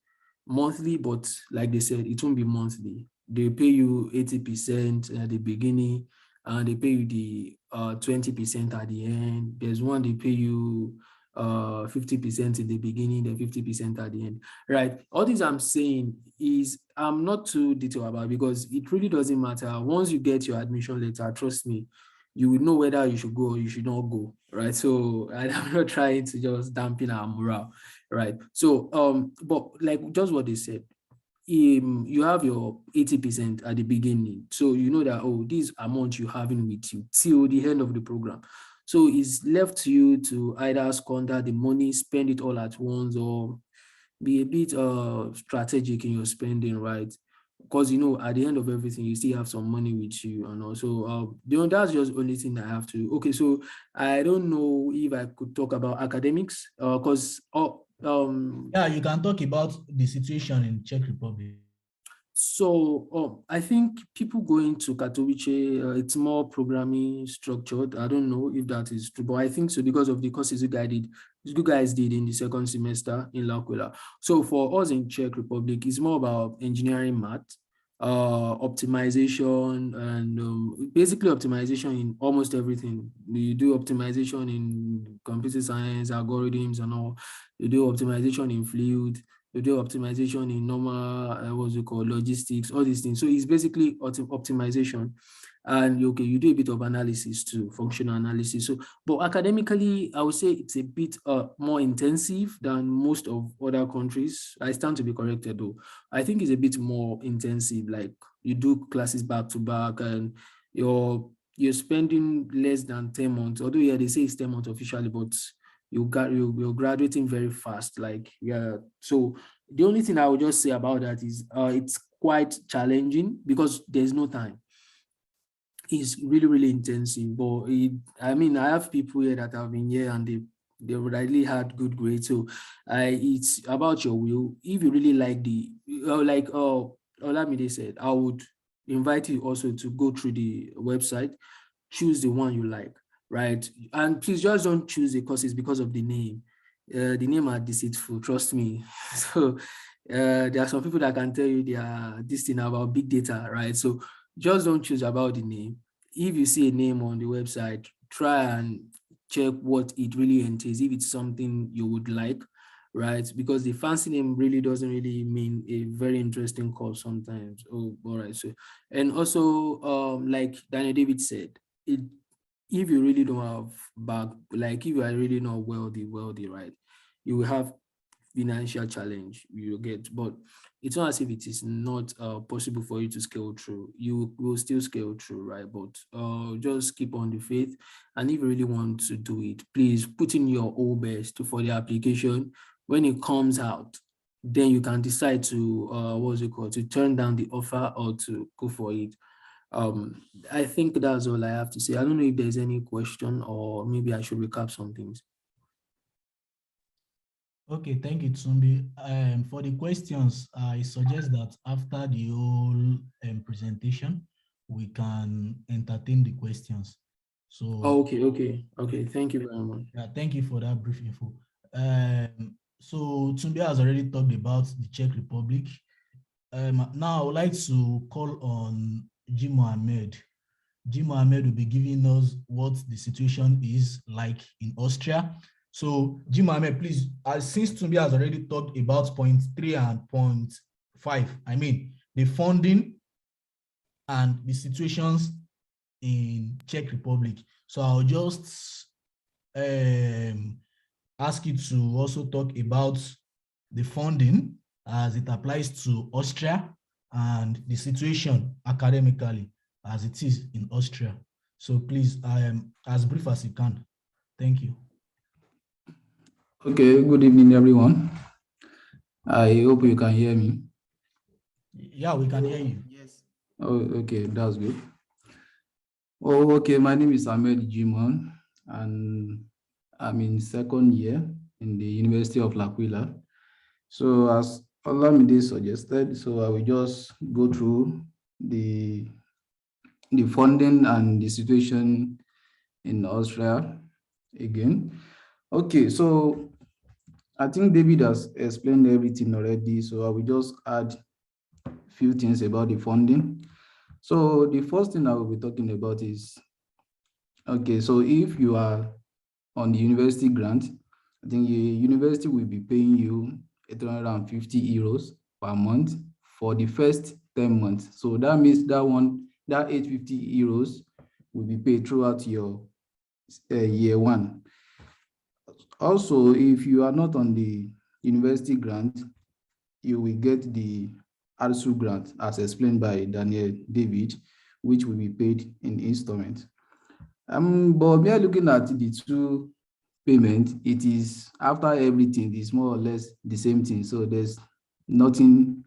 monthly, but like they said, it won't be monthly. They pay you 80% at the beginning, and they pay you the 20% at the end. There's one they pay you 50% in the beginning, then 50% at the end, right? All these I'm saying is I'm not too detailed about, because it really doesn't matter. Once you get your admission letter, trust me, you will know whether you should go or you should not go, right? So I'm not trying to just dampen our morale, right? So but like just what they said, you have your 80% at the beginning, so you know that, oh, this amount you having with you till the end of the program. So it's left to you to either squander the money, spend it all at once, or be a bit strategic in your spending, right? Because at the end of everything, you still have some money with you. And also that's just the only thing I have to. Okay, so I don't know if I could talk about academics, because Yeah, you can talk about the situation in Czech Republic. so I think people going to Katowice, it's more programming structured. I don't know if that is true, but I think so, because of the courses you guys did in the second semester in L'Aquila. So for us in Czech Republic, it's more about engineering math, optimization, and basically optimization in almost everything. You do optimization in computer science, algorithms and all. You do optimization in fluid. You do optimization in normal, what's it called, logistics, all these things. So it's basically optimization. And you do a bit of analysis too, functional analysis. So, but academically, I would say it's a bit more intensive than most of other countries. I stand to be corrected though. I think it's a bit more intensive. Like you do classes back to back, and you're spending less than 10 months. Although yeah, they say it's 10 months officially, but you're graduating very fast. Like, yeah. So the only thing I would just say about that is it's quite challenging because there's no time. It's really, really intensive. But I mean, I have people here that have been here and they really had good grades. So it's about your will. If you really like Olamide said, I would invite you also to go through the website, choose the one you like, right? And please just don't choose the courses because of the name. The name are deceitful, trust me. So there are some people that can tell you they are this thing about big data, right? So just don't choose about the name. If you see a name on the website, try and check what it really entails, if it's something you would like, right? Because the fancy name really doesn't really mean a very interesting course sometimes. Oh, all right. So, and also, like Daniel David said, if you really don't have like if you are really not wealthy, right, you will have financial challenge you get, but it's not as if it is not possible for you to scale through. You will still scale through, right? But just keep on the faith, and if you really want to do it, please put in your whole best for the application. When it comes out, then you can decide to to turn down the offer or to go for it. I think that's all I have to say. I don't know if there's any question, or maybe I should recap some things. Okay, thank you, Tsumbi. For the questions, I suggest that after the whole presentation, we can entertain the questions. So, Oh, okay. Thank you very much. yeah, thank you for that brief info. So Tsumbi has already talked about the Czech Republic. Now I would like to call on Jim Mohammed. Jim Mohammed will be giving us what the situation is like in Austria. So Jim Mohammed, please, since Tsumbi has already talked about point 3 and point 5, I mean, the funding and the situations in Czech Republic. So I'll just ask you to also talk about the funding as it applies to Austria and the situation academically as it is in Austria. So please, as brief as you can. Thank you. Okay, good evening, everyone. I hope you can hear me. Yeah, we can hear you. Yes. Oh, okay, that's good. Oh, okay, my name is Ahmed Jimon, and I'm in second year in the University of L'Aquila. So as Olamide suggested, so I will just go through the funding and the situation in Austria again. Okay, so I think David has explained everything already, so I will just add a few things about the funding. So the first thing I will be talking about is, okay, so if you are on the university grant, I think the university will be paying you 850 euros per month for the first 10 months. So that means that 850 euros will be paid throughout your year one. Also, if you are not on the university grant, you will get the ARSU grant as explained by Daniel David, which will be paid in installments. But we are looking at the two payment, it is after everything, it's more or less the same thing. So there's nothing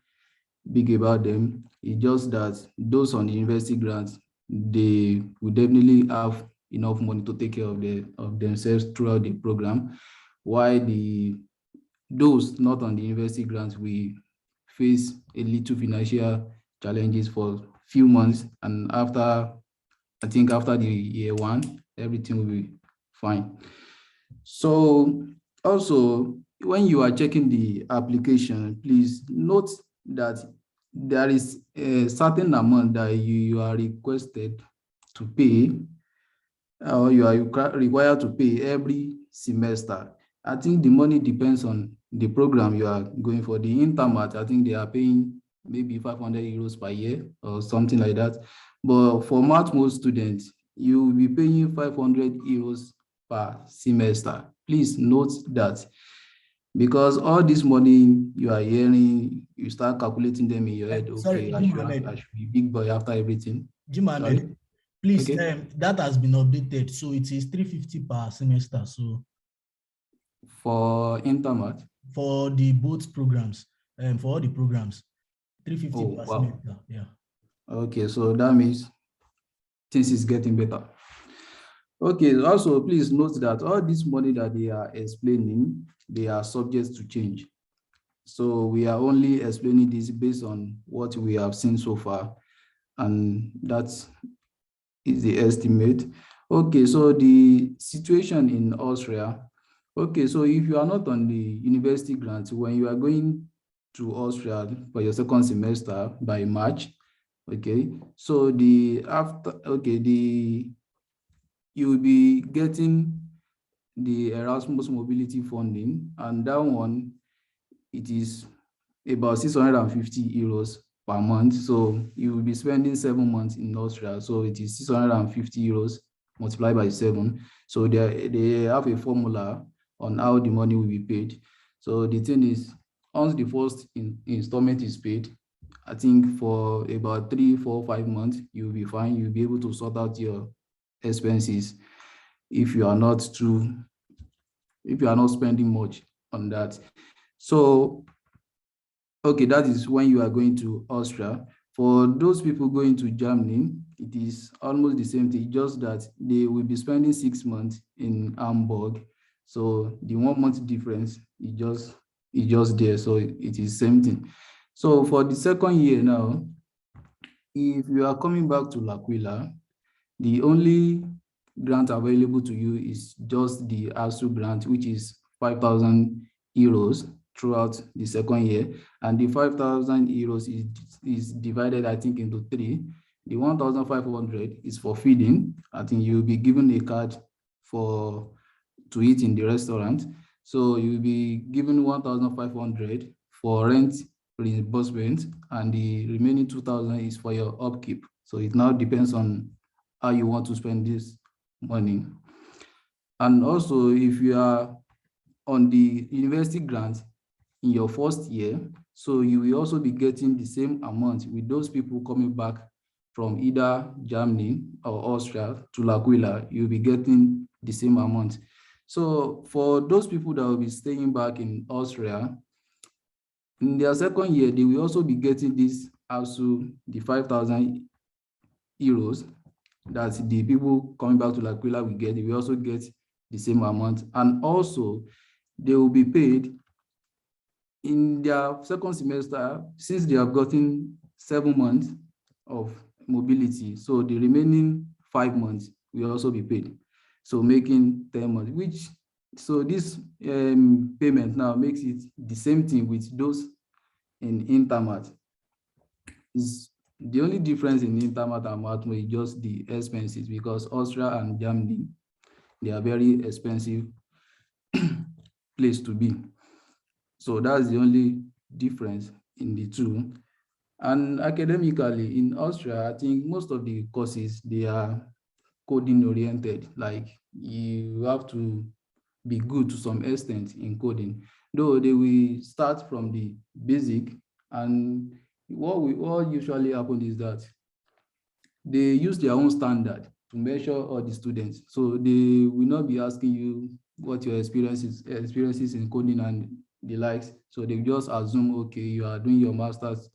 big about them. It's just that those on the university grants, they will definitely have enough money to take care of themselves throughout the program, while those not on the university grants will face a little financial challenges for few months, and after, I think after the year one, everything will be fine. So also, when you are checking the application, please note that there is a certain amount that you are requested to pay, or you are required to pay every semester. I think the money depends on the program you are going for. The Intermaths, I think they are paying maybe 500 euros per year or something like that. But for Mathmod students, you will be paying 500 euros per semester. Please note that, because all this money you are hearing, you start calculating them in your head. Sorry, Okay, Jim I Ahmed. should be big boy after everything. Jim Sorry. Ahmed, please, Okay. that has been updated. So it is 350 per semester. So For Intermath. for the both programs, for all the programs, 350 Oh, per wow. semester. Yeah. Okay, so that means things is getting better. Okay, also please note that all this money that they are explaining, they are subject to change. So we are only explaining this based on what we have seen so far, and that is the estimate. Okay, so the situation in Austria. Okay, so if you are not on the university grant, when you are going to Austria for your second semester by March, okay, so you will be getting the Erasmus mobility funding, and that one, it is about 650 euros per month. So you will be spending 7 months in Austria. So it is 650 euros multiplied by 7. So they have a formula on how the money will be paid. So the thing is, once the first installment is paid, I think for about 3, 4, 5 months, you'll be fine. You'll be able to sort out your expenses if you are not spending much on that. So okay, that is when you are going to Austria. For those people going to Germany, it is almost the same thing, just that they will be spending 6 months in Hamburg. So the 1 month difference is just there. So it is same thing. So for the second year now, if you are coming back to L'Aquila, the only grant available to you is just the ASU grant, which is 5,000 euros throughout the second year. And the 5,000 euros is divided, I think, into 3. The 1,500 is for feeding. I think you'll be given a card to eat in the restaurant. So you'll be given 1,500 for rent reimbursement, and the remaining 2,000 is for your upkeep. So it now depends on how you want to spend this money. And also, if you are on the university grant in your first year, so you will also be getting the same amount with those people coming back from either Germany or Austria to L'Aquila, you'll be getting the same amount. So for those people that will be staying back in Austria, in their second year, they will also be getting this also the 5,000 euros that the people coming back to L'Aquila will get. They will also get the same amount. And also, they will be paid in their second semester, since they have gotten 7 months of mobility. So the remaining 5 months will also be paid. So making 10 months, which, so this payment now makes it the same thing with those in Intermaths. Is the only difference in Intermaths and Mathmod is just the expenses, because Austria and Germany, they are very expensive place to be. So that's the only difference in the two. And academically in Austria, I think most of the courses, they are coding oriented. Like you have to be good to some extent in coding, though they will start from the basic. And what usually happens is that they use their own standard to measure all the students. So they will not be asking you what your experiences in coding and the likes. So they just assume, okay, you are doing your master's,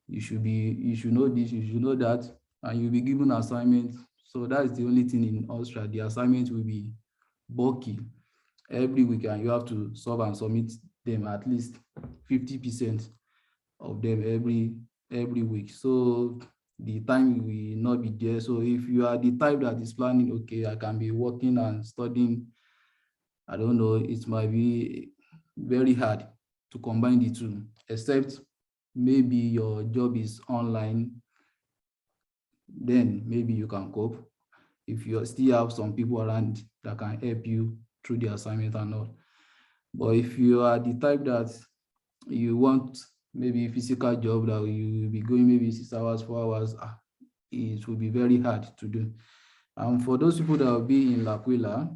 you should know this, you should know that, and you'll be given assignments. So that's the only thing in Austria. The assignments will be bulky every week, and you have to solve and submit them at least 50% of them every week. So the time will not be there. So if you are the type that is planning, okay, I can be working and studying, I don't know, it might be very hard to combine the two, except maybe your job is online, then maybe you can cope. If you still have some people around that can help you through the assignment and all. But if you are the type that you want maybe a physical job that you will be going maybe 6 hours, 4 hours, it will be very hard to do. And for those people that will be in L'Aquila,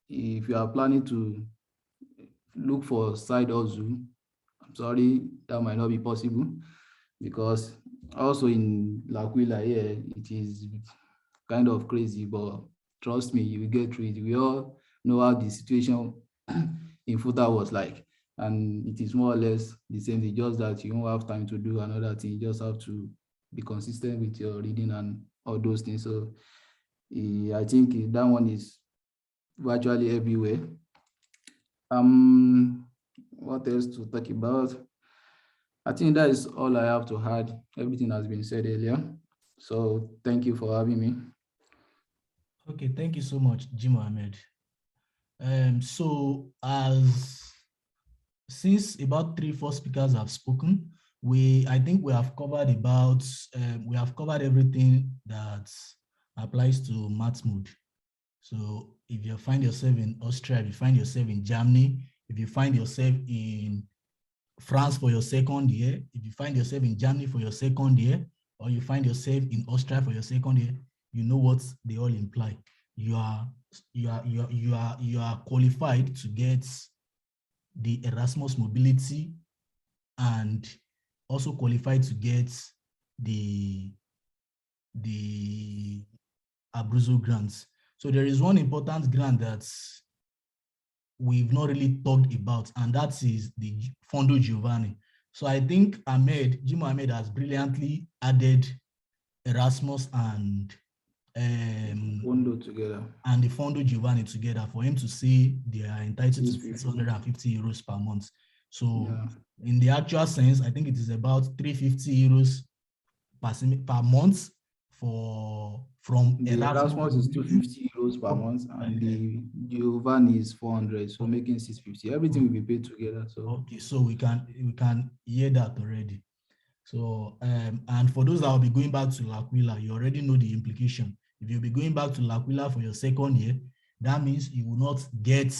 if you are planning to look for side hustle, I'm sorry, that might not be possible, because also in L'Aquila here, it is kind of crazy, but trust me, you will get through it. We all know how the situation in Futa was like, and it is more or less the same thing, just that you don't have time to do another thing. You just have to be consistent with your reading and all those things. So I think that one is virtually everywhere. What else to talk about? I think that is all I have to add. Everything has been said earlier. So thank you for having me. Okay, thank you so much, Jim Ahmed. So since about 3-4 speakers have spoken, I think we have covered everything that applies to Mathmod. So if you find yourself in Austria, if you find yourself in Germany, if you find yourself in France for your second year, if you find yourself in Germany for your second year, or you find yourself in Austria for your second year, you know what they all imply. You are qualified to get the Erasmus mobility, and also qualified to get the Abruzzo grants. So there is one important grant that we've not really talked about, and that is the Fondo Giovanni. So I think Jim Ahmed has brilliantly added Erasmus and Fondo together, and the Fondo Giovanni together for him to say they are entitled to 650 euros per month. So in the actual sense, I think it is about 350 euros per month from the Erasmus is 250 euros per month, and the Giovanni is 400, so making 650. Everything will be paid together. So okay, so we can hear that already. So and for those that will be going back to L'Aquila, you already know the implication. If you'll be going back to L'Aquila for your second year, that means you will not get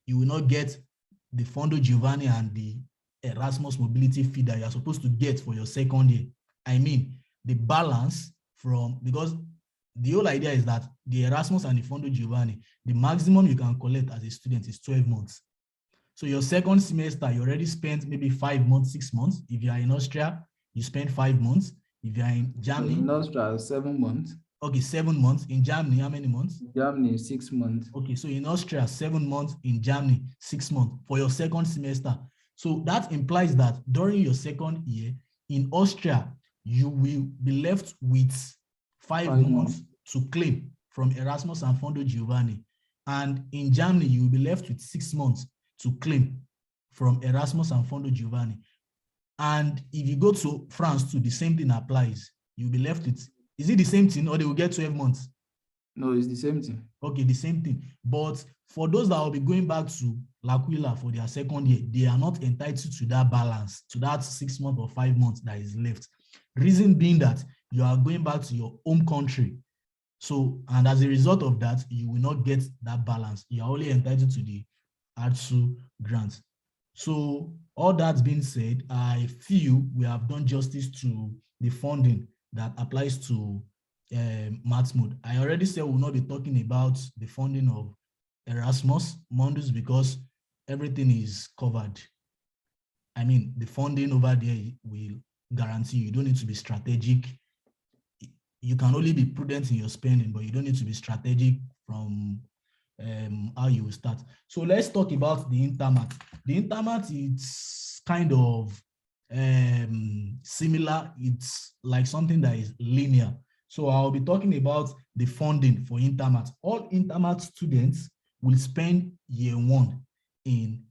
the Fondo Giovanni and the Erasmus mobility fee that you're supposed to get for your second year. I mean, the balance from, because the whole idea is that the Erasmus and the Fondo Giovanni, the maximum you can collect as a student is 12 months. So your second semester, you already spent maybe 5 months, 6 months. If you are in Austria, you spend 5 months. If you are in Germany, in Austria, 7 months. Okay, 7 months. In Germany, how many months? Germany, 6 months. Okay, so in Austria, 7 months. In Germany, 6 months for your second semester. So that implies that during your second year in Austria, you will be left with 5 months to claim from Erasmus and Fondo Giovanni. And in Germany, you will be left with 6 months to claim from Erasmus and Fondo Giovanni. And if you go to France too, the same thing applies. You'll be left with, is it the same thing or they will get 12 months? No, it's the same thing. Okay, the same thing. But for those that will be going back to L'Aquila for their second year, they are not entitled to that balance, to that 6 months or 5 months that is left. Reason being that you are going back to your home country. So, and as a result of that, you will not get that balance. You are only entitled to the ARTSU grant. So all that being said, I feel we have done justice to the funding that applies to Mathmod. I already said we'll not be talking about the funding of Erasmus Mundus because everything is covered. I mean, the funding over there will guarantee you don't need to be strategic. You can only be prudent in your spending, but you don't need to be strategic from how you will start. So let's talk about the Intermaths. The Intermaths, it's kind of similar. It's like something that is linear. So I'll be talking about the funding for Intermaths. All Intermaths students will spend year 1 in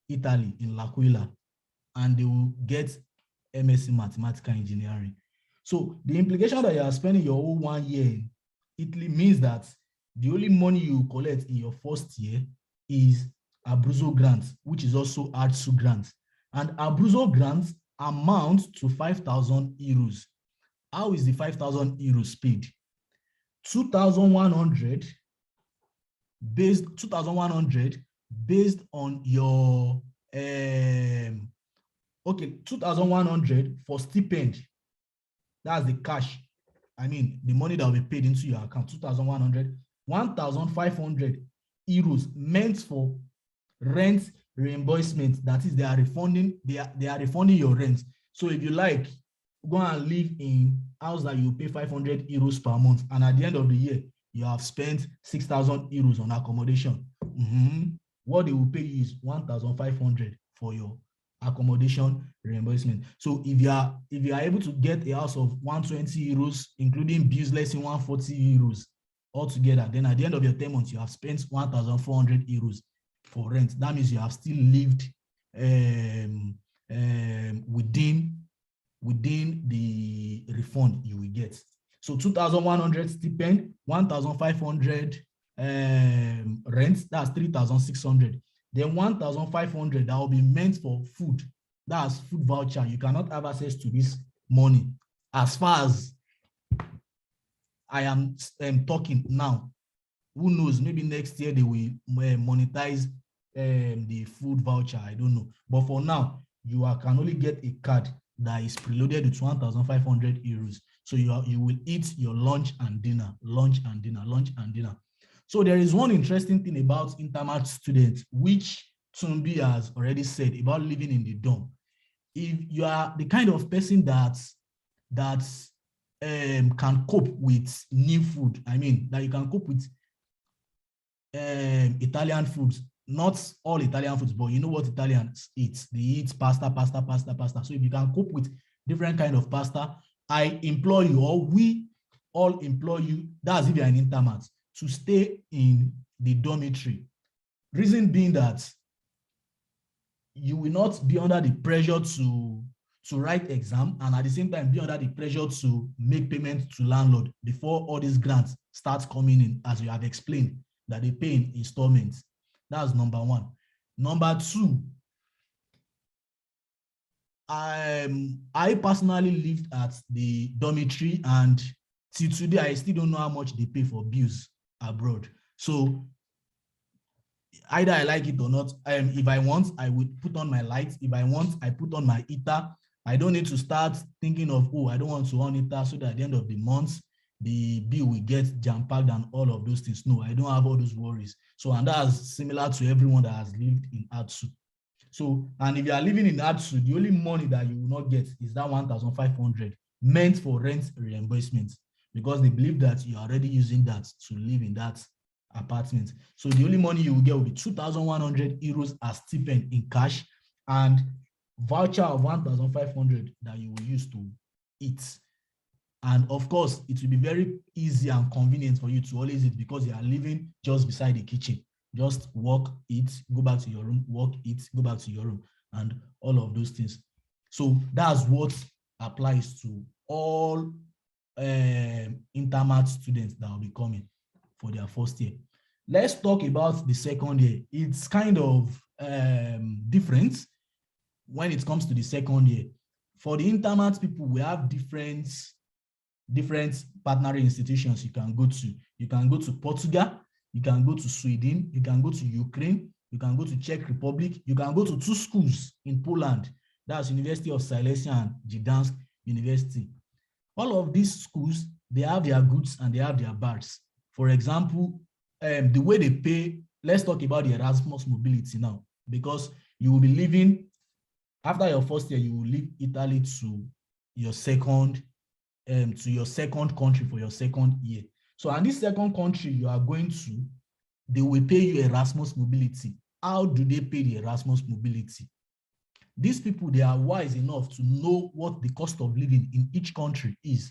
Italy, in L'Aquila, and they will get MSc Mathematical Engineering. So the implication that you are spending your whole 1 year in Italy means that the only money you collect in your first year is Abruzzo grant, which is also ARTSU grant. And Abruzzo grants amount to 5,000 euros. How is the 5,000 euros paid? 2,100 based on your 2,100 for stipend. That's the cash. I mean, the money that will be paid into your account, 2,100, 1,500 euros meant for rent reimbursement. That is, they are refunding your rent. So if you like, go and live in house that you pay 500 euros per month, and at the end of the year, you have spent 6,000 euros on accommodation. What they will pay you is 1,500 for your accommodation reimbursement. So if you are able to get a house of 120 euros, including bills less than 140 euros altogether, then at the end of your 10 months, you have spent 1,400 euros for rent. That means you have still lived within the refund you will get. So 2,100 stipend, 1,500 rent, that's 3,600. Then 1,500 that will be meant for food. That's food voucher. You cannot have access to this money. As far as I am talking now, who knows, maybe next year they will monetize the food voucher. I don't know. But for now, you can only get a card that is preloaded with 1,500 euros. So you will eat your lunch and dinner. So there is one interesting thing about Intermaths students, which Tumbi has already said about living in the dorm. If you are the kind of person that can cope with new food, I mean, that you can cope with Italian foods, not all Italian foods, but you know what Italians eat. They eat pasta. So if you can cope with different kind of pasta, I implore you, or we all implore you, that's if you're an Intermaths, to stay in the dormitory. Reason being that you will not be under the pressure to write exam, and at the same time be under the pressure to make payment to landlord before all these grants start coming in, as you have explained, that they pay in installments. That's number 1. Number 2, I personally lived at the dormitory, and till today, I still don't know how much they pay for bills abroad. So either I like it or not, if I want, I would put on my lights. If I want, I put on my heater. I don't need to start thinking of, oh, I don't want to earn it so that at the end of the month, the bill will get jam-packed and all of those things. No, I don't have all those worries. So, and that's similar to everyone that has lived in ATSU. So, and if you are living in ATSU, the only money that you will not get is that 1,500 meant for rent reimbursement, because they believe that you are already using that to live in that apartment. So the only money you will get will be 2,100 euros as stipend in cash and voucher of 1,500 that you will use to eat. And of course, it will be very easy and convenient for you to always eat because you are living just beside the kitchen. Just walk, eat, go back to your room, walk, eat, go back to your room, and all of those things. So that's what applies to all Intermaths students that will be coming for their first year. Let's talk about the second year. It's kind of different when it comes to the second year. For the Intermaths people, we have different partnering institutions you can go to. You can go to Portugal, you can go to Sweden, you can go to Ukraine, you can go to Czech Republic, you can go to 2 schools in Poland. That's University of Silesia and Gdansk University. All of these schools, they have their goods and they have their bads. For example, the way they pay, let's talk about the Erasmus mobility now, because you will be living, after your first year, you will leave Italy to your second country for your second year. So, and this second country you are going to, they will pay you Erasmus mobility. How do they pay the Erasmus mobility? These people, they are wise enough to know what the cost of living in each country is.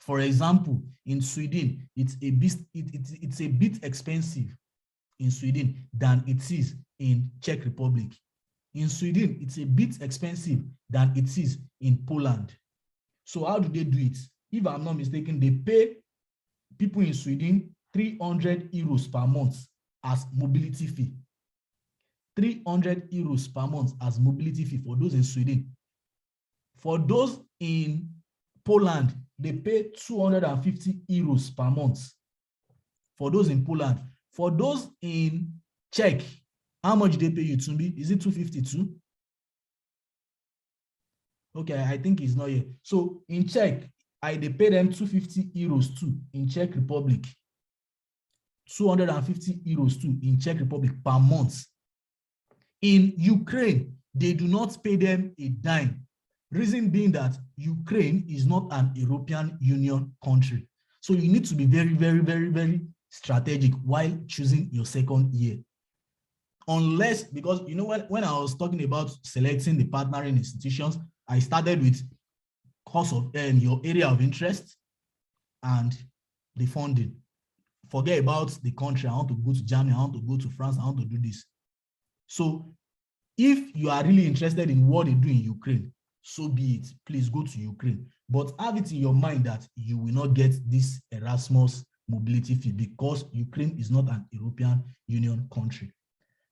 For example, in Sweden, it's a bit expensive in Sweden than it is in Czech Republic. In Sweden, it's a bit expensive than it is in Poland. So how do they do it? If I'm not mistaken, they pay people in Sweden 300 euros per month as mobility fee. 300 euros per month as mobility fee for those in Sweden. For those in Poland, they pay 250 euros per month. For those in Poland. For those in Czech, how much do they pay you, Tumbi? Is it 252? Okay, I think it's not here. So in Czech, they pay them 250 euros too in Czech Republic. 250 euros too in Czech Republic per month. In Ukraine, they do not pay them a dime. Reason being that Ukraine is not an European Union country. So you need to be very, very, very, very strategic while choosing your second year. Unless, because you know what, when I was talking about selecting the partnering institutions, I started with course of your area of interest and the funding. Forget about the country. I want to go to Germany, I want to go to France, I want to do this. So if you are really interested in what they do in Ukraine, so be it, please go to Ukraine. But have it in your mind that you will not get this Erasmus mobility fee because Ukraine is not an European Union country.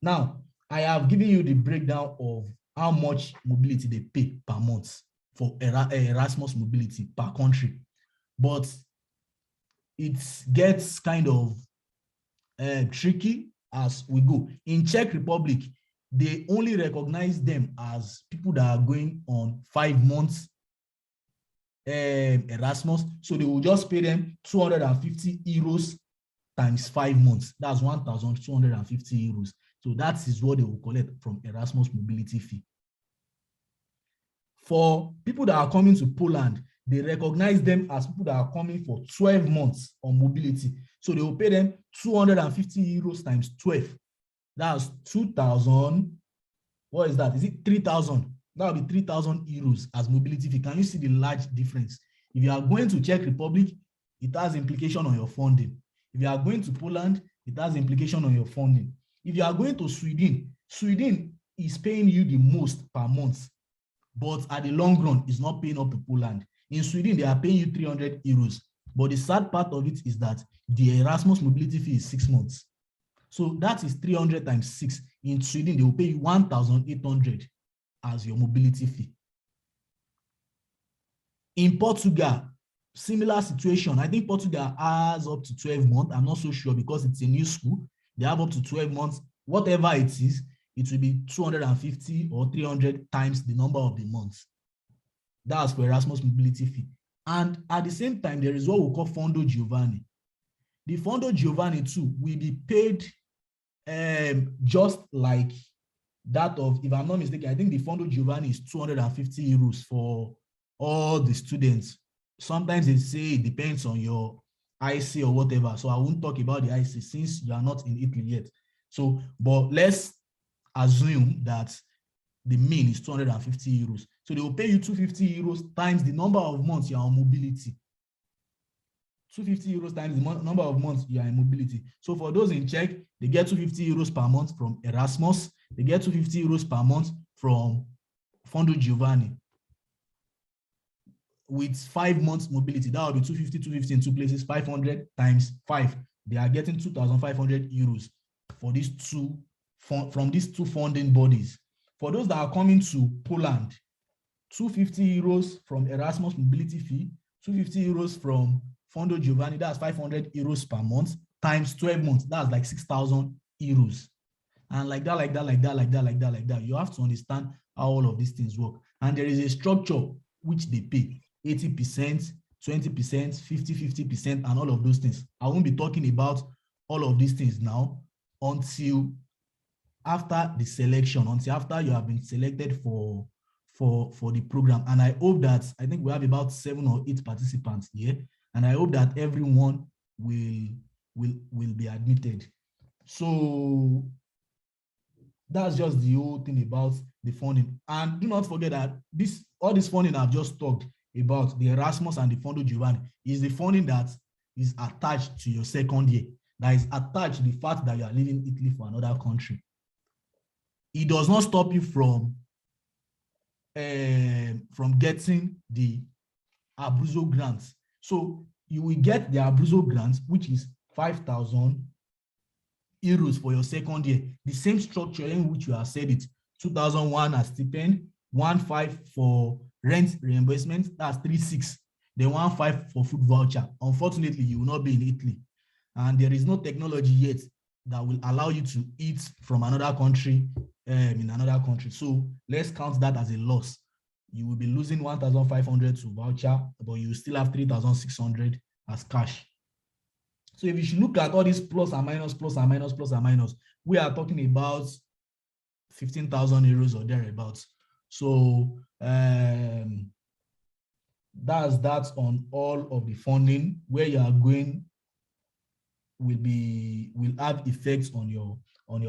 Now, I have given you the breakdown of how much mobility they pay per month for Erasmus mobility per country. But it gets kind of tricky as we go. In Czech Republic, they only recognize them as people that are going on 5 months Erasmus. So they will just pay them 250 euros times 5 months. That's 1,250 euros. So that is what they will collect from Erasmus mobility fee. For people that are coming to Poland, they recognize them as people that are coming for 12 months on mobility. So they will pay them 250 euros times 12. That's 2,000. What is that? Is it 3,000? That will be 3,000 euros as mobility fee. Can you see the large difference? If you are going to Czech Republic, it has implication on your funding. If you are going to Poland, it has implication on your funding. If you are going to Sweden, Sweden is paying you the most per month, but at the long run, it's not paying up to Poland. In Sweden, they are paying you 300 euros. But the sad part of it is that the Erasmus mobility fee is 6 months. So that is 300 times 6. In Sweden, they will pay you 1,800 as your mobility fee. In Portugal, similar situation. I think Portugal has up to 12 months. I'm not so sure because it's a new school. They have up to 12 months. Whatever it is, it will be 250 or 300 times the number of the months. That's for Erasmus mobility fee. And at the same time, there is what we call Fondo Giovanni. The Fondo Giovanni too will be paid just like that of, if I'm not mistaken, I think the Fondo Giovanni is 250 euros for all the students. Sometimes they say it depends on your IC or whatever. So I won't talk about the IC since you are not in Italy yet. So, but let's assume that the mean is 250 euros. So they will pay you 250 euros times the number of months you are on mobility. 250 euros times the number of months you are in mobility. So for those in Czech, they get 250 euros per month from Erasmus. They get 250 euros per month from Fondo Giovanni. With 5 months mobility, that will be 250, 250 in two places, 500 times 5. They are getting 2,500 euros for these two, from these two funding bodies. For those that are coming to Poland, 250 euros from Erasmus mobility fee, 250 euros from Fondo Giovanni, that's 500 euros per month, times 12 months, that's like 6,000 euros. And like that, like that, like that, like that, like that, like that. You have to understand how all of these things work. And there is a structure which they pay 80%, 20%, 50, 50%, and all of those things. I won't be talking about all of these things now until after the selection, until after you have been selected for the program. And I hope that, I think we have about 7 or 8 participants here, and I hope that everyone will be admitted. So that's just the whole thing about the funding. And do not forget that all this funding I've just talked about, the Erasmus and the Fondo Giovanni, is the funding that is attached to your second year, that is attached to the fact that you are leaving Italy for another country. It does not stop you from getting the Abruzzo grants. So you will get the Abruzzo grants, which is 5,000 euros for your second year. The same structure in which you have said it, 2,001 as stipend, 1,500 for rent reimbursement, that's 3,600. Then 1,500 for food voucher. Unfortunately, you will not be in Italy, and there is no technology yet that will allow you to eat from another country in another country. So let's count that as a loss. You will be losing 1,500 to voucher, but you still have 3,600 as cash. So if you should look at all these plus and minus, plus and minus, plus and minus, we are talking about 15,000 euros or thereabouts. So that's that on all of the funding. Where you are going will have effects on your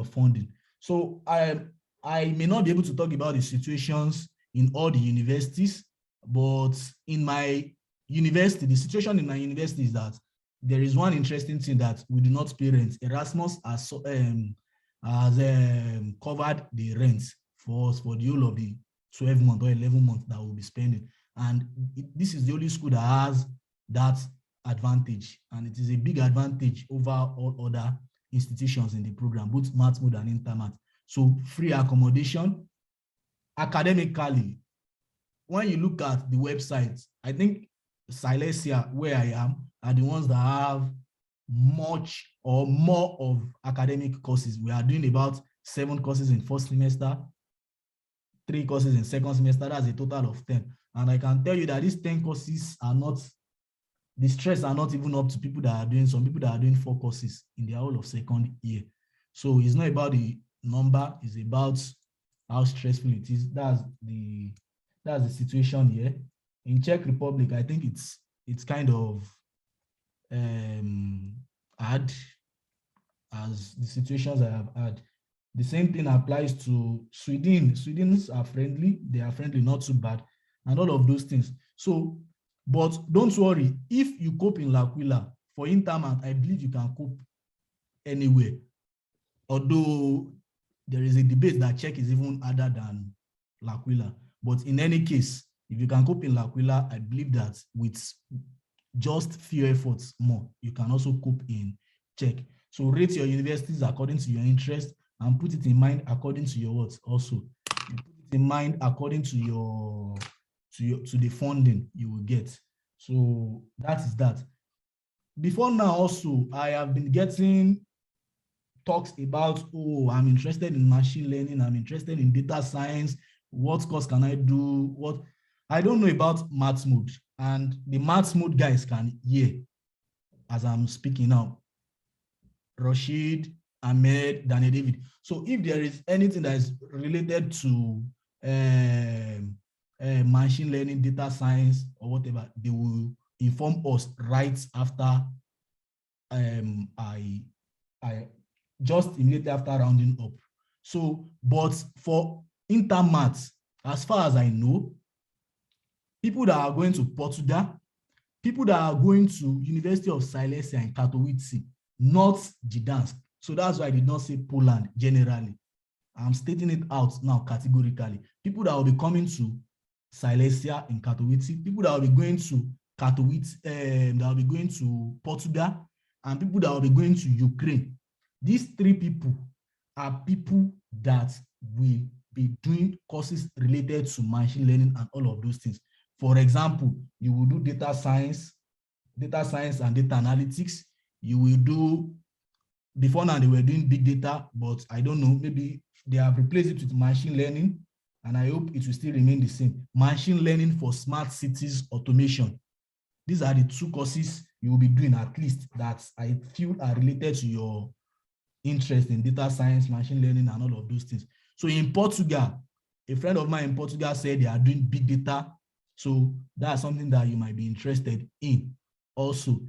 funding. So I may not be able to talk about the situations in all the universities, but in my university, the situation in my university is that there is one interesting thing that we do not pay rent. Erasmus has covered the rent for us for the whole of the 12 months or 11 months that we'll be spending. And this is the only school that has that advantage. And it is a big advantage over all other institutions in the program, both Mathmod and Intermaths. So free accommodation. Academically, when you look at the website, I think Silesia, where I am, are the ones that have much or more of academic courses. We are doing about 7 courses in first semester, 3 courses in second semester. That's a total of 10. And I can tell you that these 10 courses are not, the stress are not even up to people that are doing, some people that are doing 4 courses in the whole of second year. So it's not about the number, it's about how stressful it is. That's the situation here. In Czech Republic, I think it's kind of hard as the situations I have had. The same thing applies to Sweden. Swedes are friendly, they are friendly, not too bad, and all of those things. So, but don't worry, if you cope in L'Aquila, for Intermaths, I believe you can cope anywhere. Although there is a debate that Czech is even harder than L'Aquila. But in any case, if you can cope in L'Aquila, I believe that with just few efforts more, you can also cope in Czech. So rate your universities according to your interest and put it in mind according to your what also. You put it in mind according to the funding you will get. So that is that. Before now also, I have been getting talks about, oh, I'm interested in machine learning, I'm interested in data science, what course can I do, what? I don't know about Mathmod, and the Mathmod guys can hear as I'm speaking now. Rashid, Ahmed, Daniel David. So if there is anything that is related to machine learning, data science, or whatever, they will inform us right after I just immediately after rounding up. So, but for Intermaths, as far as I know, people that are going to Portugal, people that are going to University of Silesia in Katowice, not Gdansk. So that's why I did not say Poland generally. I'm stating it out now categorically. People that will be coming to Silesia in Katowice, people that will be going to Katowice, that will be going to Portugal, and people that will be going to Ukraine. These three people are people that will be doing courses related to machine learning and all of those things. For example, you will do data science and data analytics. You will do, before now they were doing big data, but I don't know, maybe they have replaced it with machine learning, and I hope it will still remain the same. Machine learning for smart cities automation. These are the two courses you will be doing, at least, that I feel are related to your interest in data science, machine learning, and all of those things. So in Portugal, a friend of mine in Portugal said they are doing big data. So that's something that you might be interested in. Also,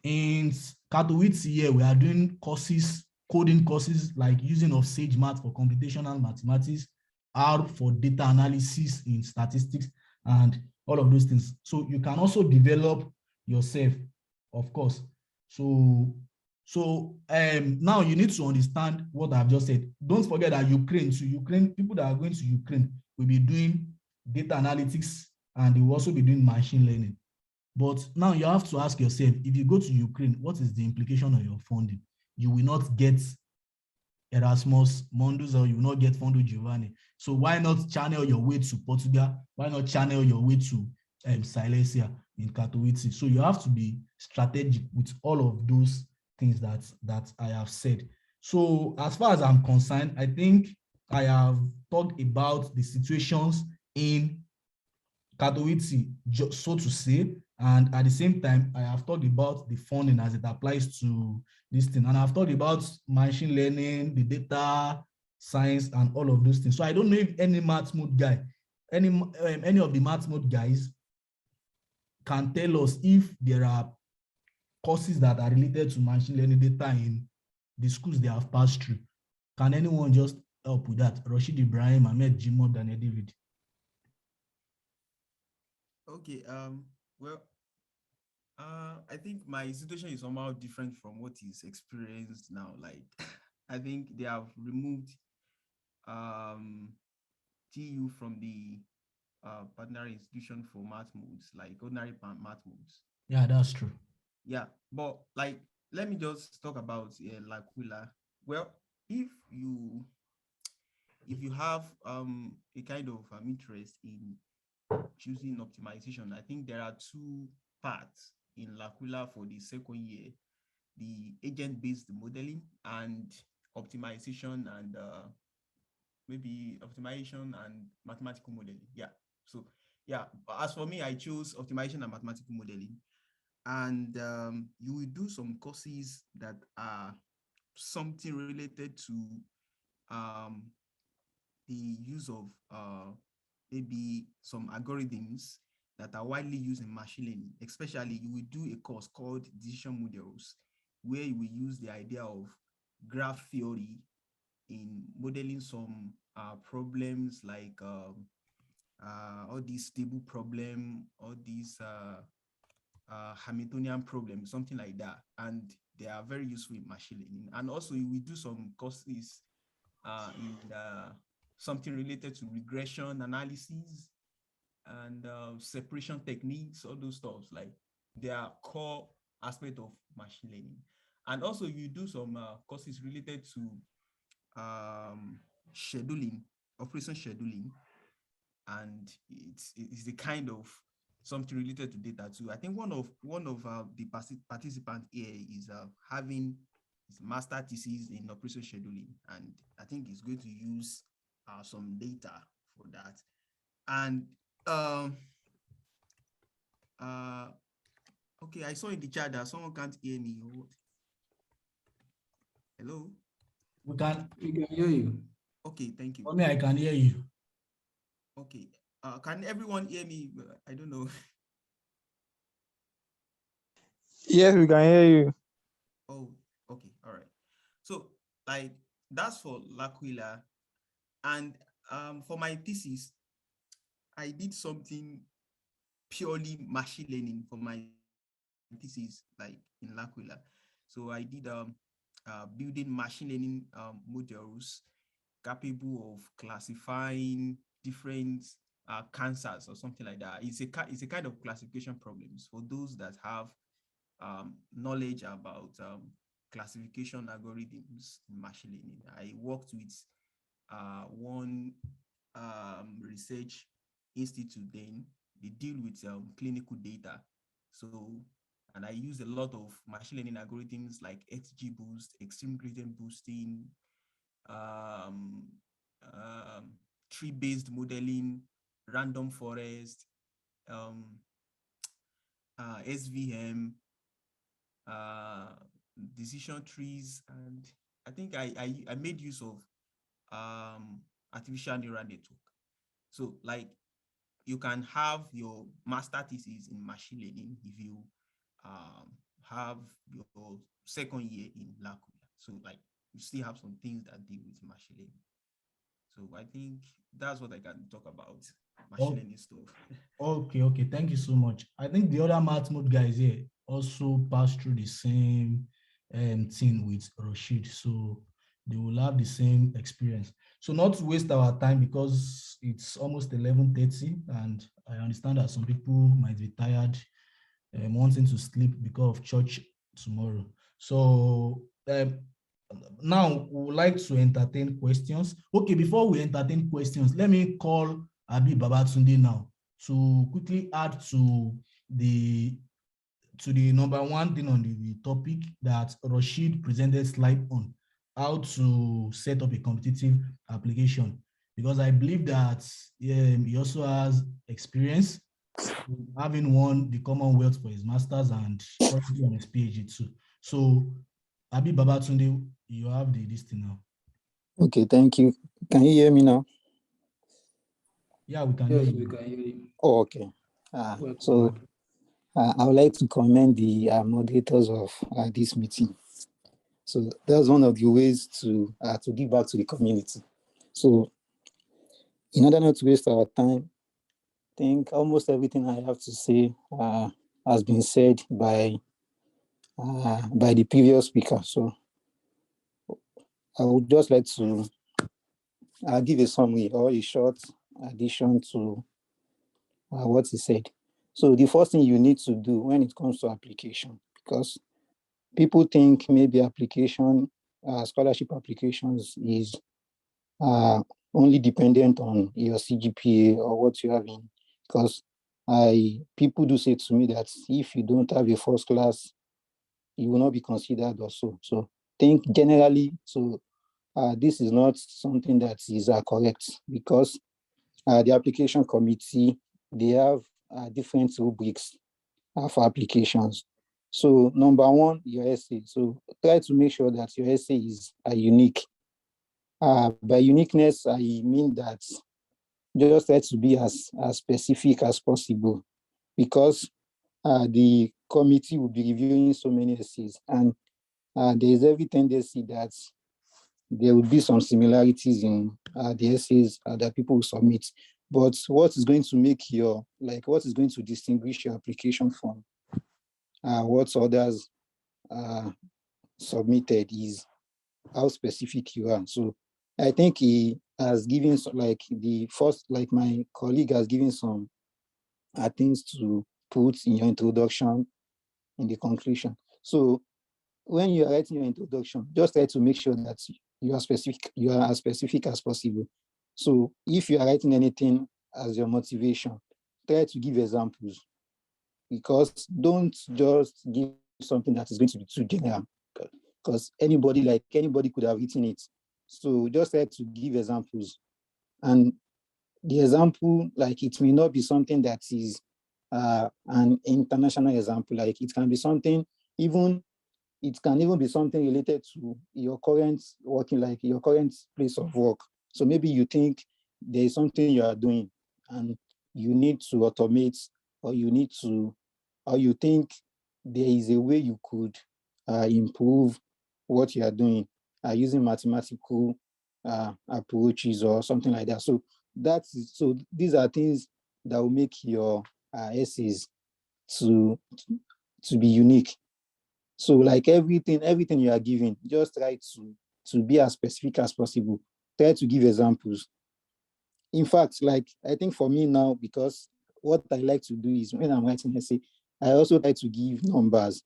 in Katowice here, we are doing courses, coding courses, like using of Sage Math for computational mathematics, R for data analysis in statistics, and all of those things. So you can also develop yourself, of course. So now you need to understand what I've just said. Don't forget that Ukraine, people that are going to Ukraine will be doing data analytics, and they will also be doing machine learning. But now you have to ask yourself, if you go to Ukraine, what is the implication of your funding? You will not get Erasmus Mundus, or you will not get Fondo Giovanni. So why not channel your way to Portugal? Why not channel your way to Silesia in Katowice? So you have to be strategic with all of those things that I have said. So as far as I'm concerned, I think I have talked about the situations in Katowice, so to say, and at the same time, I have talked about the funding as it applies to this thing, and I've talked about machine learning, the data science, and all of those things. So I don't know if any Mathmod guy, any of the Mathmod guys can tell us if there are courses that are related to machine learning data in the schools they have passed through. Can anyone just help with that? Rashid Ibrahim, Ahmed Jimo, Daniel David. Okay, well, I think my situation is somehow different from what is experienced now. Like, I think they have removed TU from the partner institution for Mathmods, like ordinary Mathmods. Yeah, that's true. Yeah, but like, let me just talk about L'Aquila. Well, if you have a kind of interest in choosing optimization, I think there are two parts in L'Aquila for the second year: the agent-based modeling and optimization, and maybe optimization and mathematical modeling. Yeah. So yeah, as for me, I chose optimization and mathematical modeling. And you will do some courses that are something related to the use of maybe some algorithms that are widely used in machine learning. Especially, you will do a course called decision models, where you will use the idea of graph theory in modeling some problems, like all these stable problem, all these Hamiltonian problems, something like that. And they are very useful in machine learning. And also, you will do some courses in something related to regression analysis and separation techniques, all those stuff. Like, they are core aspect of machine learning. And also, you do some courses related to scheduling, operation scheduling, and it's the kind of something related to data too. I think one of the participants here is having his master thesis in operation scheduling, and I think he's going to use some data for that. And Okay, I saw in the chat that someone can't hear me. Or what? Hello? We can. We can hear you. Okay, thank you. For me, I can hear you. Okay. Can everyone hear me? I don't know. Yes, we can hear you. Oh, okay. All right. So, like, that's for L'Aquila. And for my thesis, I did something purely machine learning for my thesis, like in L'Aquila. So I did building machine learning models capable of classifying different cancers or something like that. It's a kind of classification problems for those that have knowledge about classification algorithms in machine learning. I worked with one research institute. Then they deal with clinical data. So, and I use a lot of machine learning algorithms like XGBoost, extreme gradient boosting, um, tree-based modeling, random forest, SVM, uh, decision trees, and I think I made use of artificial neural network. So like you can have your master thesis in machine learning if you have your second year in L'Aquila. So like you still have some things that deal with machine learning. So I think that's what I can talk about machine learning stuff. Okay. Thank you so much. I think the other Mathmod guys here also passed through the same thing with Rashid. So they will have the same experience. So not to waste our time because it's almost 11:30 and I understand that some people might be tired wanting to sleep because of church tomorrow. So now we would like to entertain questions. Okay, before we entertain questions, let me call Abi Babatunde now to quickly add to the number one thing on the topic that Rashid presented slide on, how to set up a competitive application. Because I believe that he also has experience having won the Commonwealth for his master's and currently on his PhD too. So, Abi Babatunde, you have this thing now. Okay, thank you. Can you hear me now? Yeah, we can hear Yes, you. we can hear you. Oh, okay. Welcome. I would like to commend the moderators of this meeting. So that's one of the ways to give back to the community. So in order not to waste our time, I think almost everything I have to say has been said by the previous speaker. So I would just like to give a summary or a short addition to what he said. So the first thing you need to do when it comes to application, because people think maybe application, scholarship applications is only dependent on your CGPA or what you have in, because people do say to me that if you don't have a first class, you will not be considered also. So think generally, so this is not something that is correct, because the application committee, they have different rubrics for applications. So number one, your essay. So try to make sure that your essay is unique. By uniqueness, I mean that just try to be as specific as possible, because the committee will be reviewing so many essays, and there is every tendency that there will be some similarities in the essays that people will submit. But what is going to make what is going to distinguish your application from what others submitted is how specific you are. So I think he has given my colleague has given some things to put in your introduction, in the conclusion. So when you are writing your introduction, just try to make sure that you are as specific as possible. So if you are writing anything as your motivation, try to give examples, because don't just give something that is going to be too general, because anybody could have written it. So just try to give examples, and the example, like, it may not be something that is an international example. Like it can be something it can even be something related to your current working, like your current place of work. So maybe you think there is something you are doing and you need to automate, or you think there is a way you could improve what you are doing using mathematical approaches or something like that. So these are things that will make your essays to be unique. So like everything you are giving, just try to be as specific as possible. Try to give examples. In fact, like I think for me now, because what I like to do is when I'm writing essay, I also try to give numbers.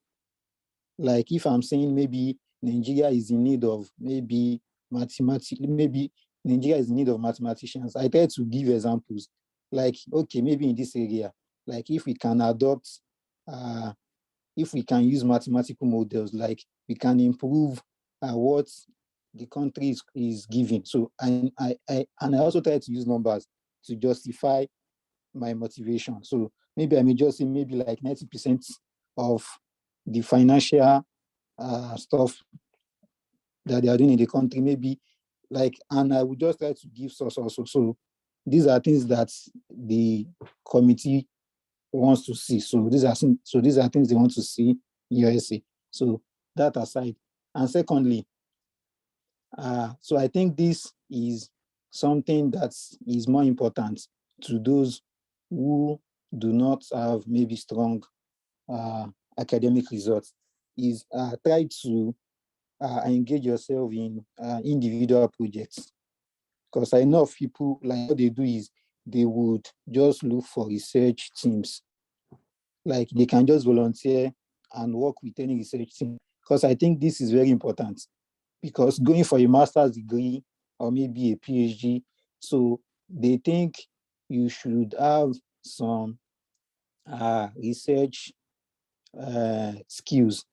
Like if I'm saying maybe Nigeria is in need of maybe Nigeria is in need of mathematicians, I try to give examples. Like, okay, maybe in this area, like if we can adopt if we can use mathematical models, like we can improve what the country is giving. So and I also try to use numbers to justify my motivation. So maybe I may just say maybe like 90% of the financial stuff that they are doing in the country, maybe like, and I would just try to give source also. So these are things that the committee wants to see. So these are things they want to see in your essay. So that aside. And secondly, so I think this is something that is more important to those who do not have maybe strong academic results, is try to engage yourself in individual projects. Because I know of people, like what they do is they would just look for research teams. Like they can just volunteer and work with any research team. Because I think this is very important. Because going for a master's degree or maybe a PhD, so they think you should have some research skills.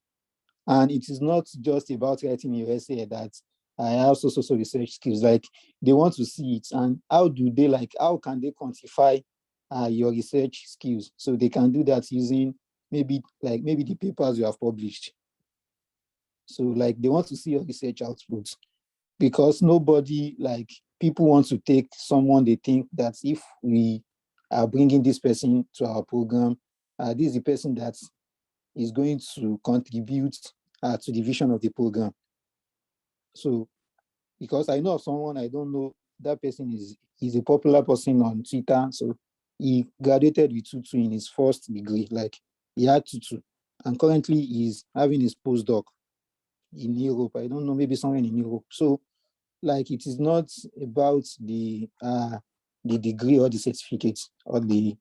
And it is not just about writing your essay that I have so research skills. Like they want to see it, and how can they quantify your research skills? So they can do that using maybe the papers you have published. So like they want to see your research outputs, because people want to take someone they think that if we are bringing this person to our program, this is the person that is going to contribute to the vision of the program. So, because I know of someone, I don't know, that person is a popular person on Twitter. So he graduated with 2.2 in his first degree, like he had 2.2, and currently he's having his postdoc in Europe. I don't know, maybe somewhere in Europe. So like it is not about the degree or the certificate or the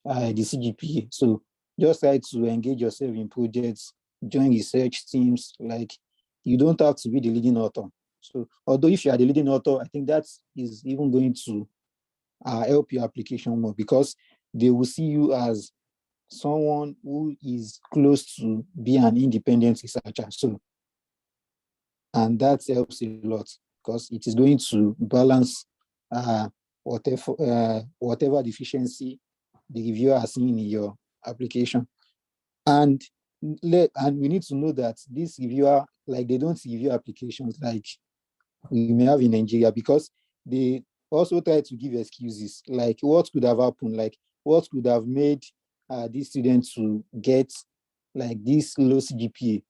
CGPA. So just try to engage yourself in projects, join research teams. Like you don't have to be the leading author. So although if you are the leading author, I think that is even going to help your application more, because they will see you as someone who is close to be an independent researcher. So, and that helps a lot, because it is going to balance whatever deficiency the reviewer has seen in your application. And we need to know that this reviewer, like they don't review applications like we may have in Nigeria, because they also try to give excuses, like what could have happened, like what could have made these students to get like this low CGPA.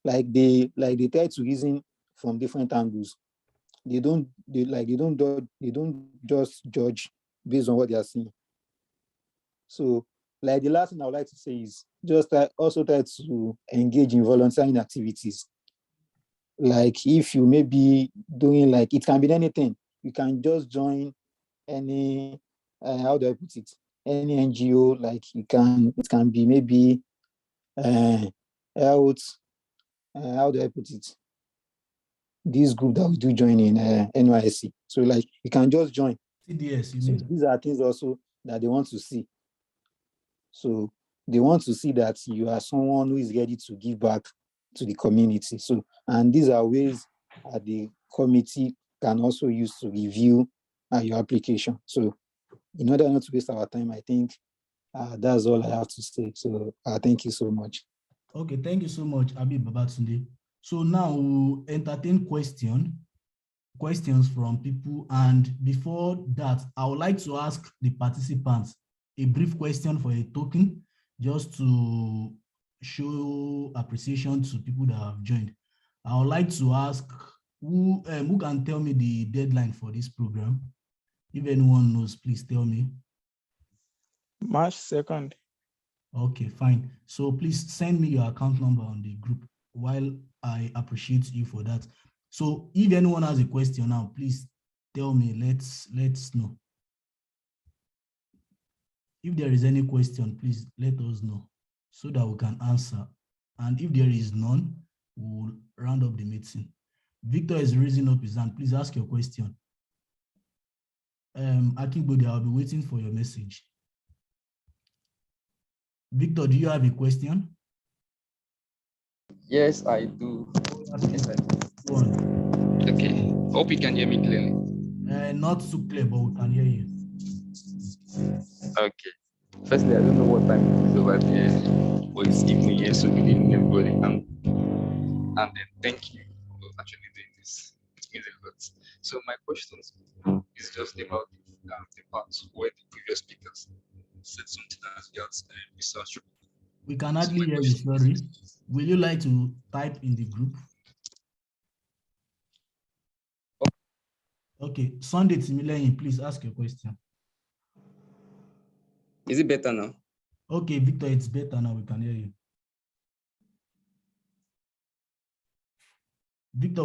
Like they try to reason from different angles. They don't just judge based on what they are seeing. So like the last thing I would like to say is just also try to engage in volunteering activities. Like if you may be doing, like it can be anything, you can just join any how do I put it, any NGO. Like it can be maybe health, how do I put it, this group that we do join in NYSC. So like you can just join. CDS, you So mean? these are things also that they want to see. So they want to see that you are someone who is ready to give back to the community. So, and these are ways the committee can also use to review your application. So in order not to waste our time, I think That's all I have to say. So thank you so much. Okay, thank you so much, Abi Babatunde. So now we'll entertain questions from people. And before that, I would like to ask the participants a brief question for a token, just to show appreciation to people that have joined. I would like to ask who can tell me the deadline for this program? If anyone knows, please tell me. March 2nd. Okay, fine. So please send me your account number on the group, while I appreciate you for that. So if anyone has a question now, please tell me. Let's know. If there is any question, please let us know so that we can answer. And if there is none, we'll round up the meeting. Victor is raising up his hand. Please ask your question. Akingbode, I'll be waiting for your message. Victor, do you have a question? Yes, I do. Yes, I do. Go on. Okay. Hope you can hear me clearly. Not so clear, but we can hear you. Okay. Firstly, I don't know what time it is over there, but it's evening here, so good evening, everybody. And then thank you for actually doing this. It means a lot. So my question is just about the part where the previous speakers said something about research. We can hardly hear you, sorry. Will you like to type in the group? Okay, Sunday Timileyin, please ask your question. Is it better now? Okay, Victor, it's better now. We can hear you. Victor,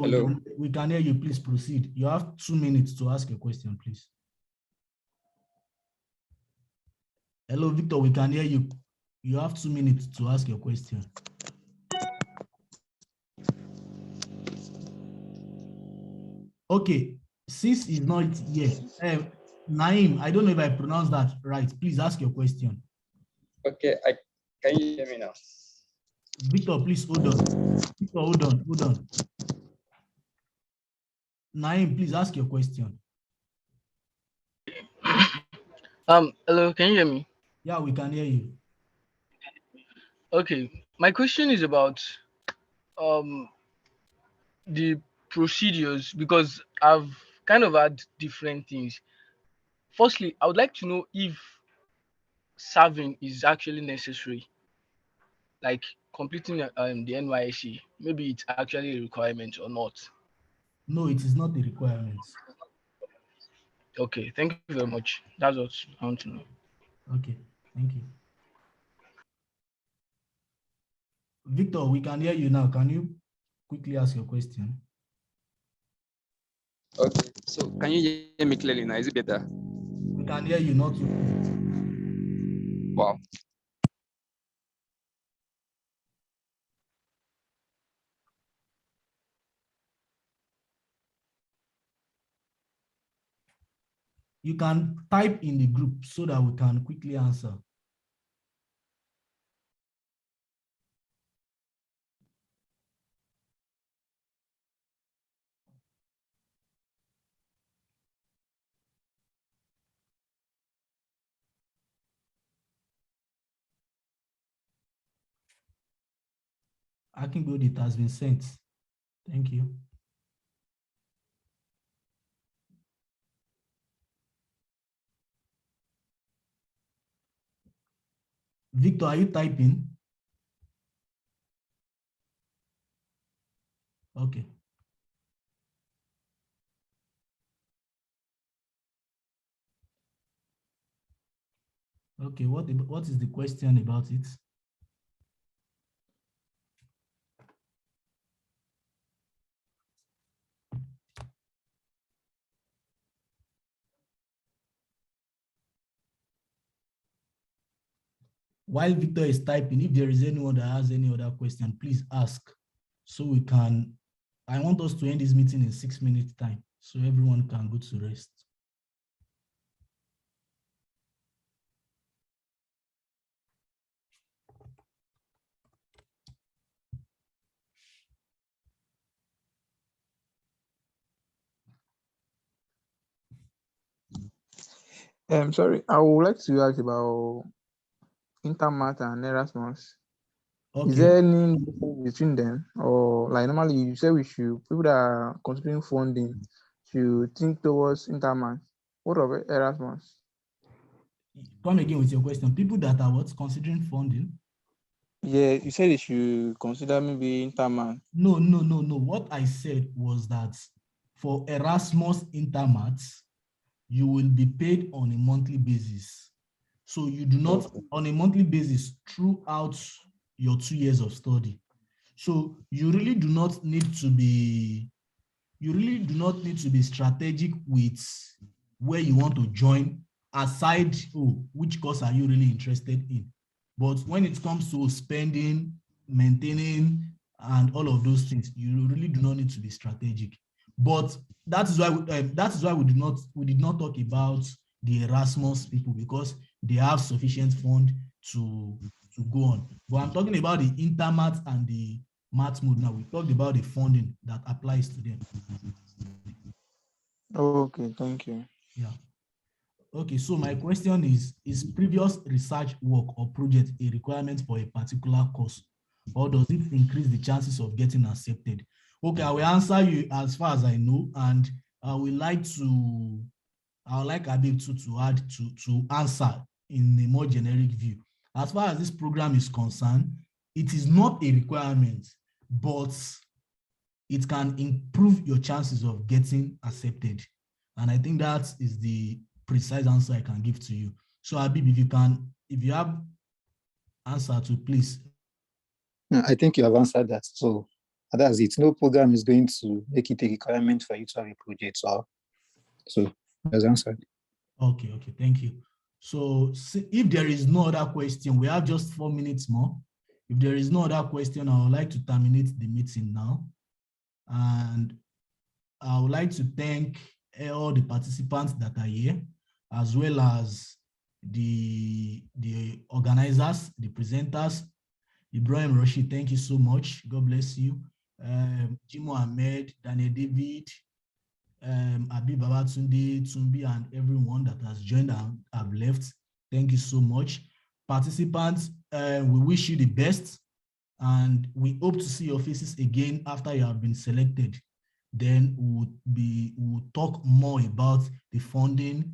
we can hear you. Please proceed. You have 2 minutes to ask your question, please. Hello, Victor, we can hear you. You have 2 minutes to ask your question. Okay, since he's not here, Naim, I don't know if I pronounced that right. Please ask your question. Okay, can you hear me now? Victor, please hold on. Victor, hold on. Naim, please ask your question. Hello, can you hear me? Yeah, we can hear you. Okay, my question is about the procedures, because I've kind of had different things. Firstly, I would like to know if serving is actually necessary, like completing the NYSC. Maybe it's actually a requirement or not. No, it is not a requirement. Okay, thank you very much. That's what I want to know. Okay, thank you. Victor, we can hear you now. Can you quickly ask your question? Okay, so can you hear me clearly now? Is it better? We can hear you, not so clear. Wow. You can type in the group so that we can quickly answer. Akingbode, it has been sent. Thank you. Victor, are you typing? Okay. Okay, what is the question about it? While Victor is typing, if there is anyone that has any other question, please ask, so we can, I want us to end this meeting in 6 minutes time, so everyone can go to rest. Sorry, I would like to ask about Intermaths and Erasmus? Okay. Is there any difference between them? Or like normally you say people that are considering funding should think towards Intermaths. What of Erasmus? Come again with your question. People that are what? Considering funding? Yeah, you said they should consider maybe Intermaths. No. What I said was that for Erasmus Intermaths, you will be paid on a monthly basis. So you do not, on a monthly basis throughout your 2 years of study. So you really do not need to be strategic with where you want to join, aside, which course are you really interested in? But when it comes to spending, maintaining, and all of those things, you really do not need to be strategic. But that is why we did not talk about the Erasmus people, because they have sufficient fund to go on. But I'm talking about the Intermaths and the Mathmod now. We talked about the funding that applies to them. Okay, thank you. Yeah. Okay, so my question is previous research work or project a requirement for a particular course, or does it increase the chances of getting accepted? Okay, I will answer you as far as I know, and I would like Abib to add to answer in a more generic view. As far as this program is concerned, it is not a requirement, but it can improve your chances of getting accepted. And I think that is the precise answer I can give to you. So Abib, if you have answer to, please. No, I think you have answered that. So that's it. No program is going to make it a requirement for you to have a project. So that's answered. Okay, thank you. So if there is no other question, we have just 4 minutes more. If there is no other question, I would like to terminate the meeting now. And I would like to thank all the participants that are here, as well as the organizers, the presenters. Ibrahim Rashid, thank you so much. God bless you. Jimo Ahmed, Daniel David, Abi Babatunde, Tumbi, and everyone that has joined and have left. Thank you so much. Participants, we wish you the best, and we hope to see your faces again after you have been selected. Then we'll talk more about the funding,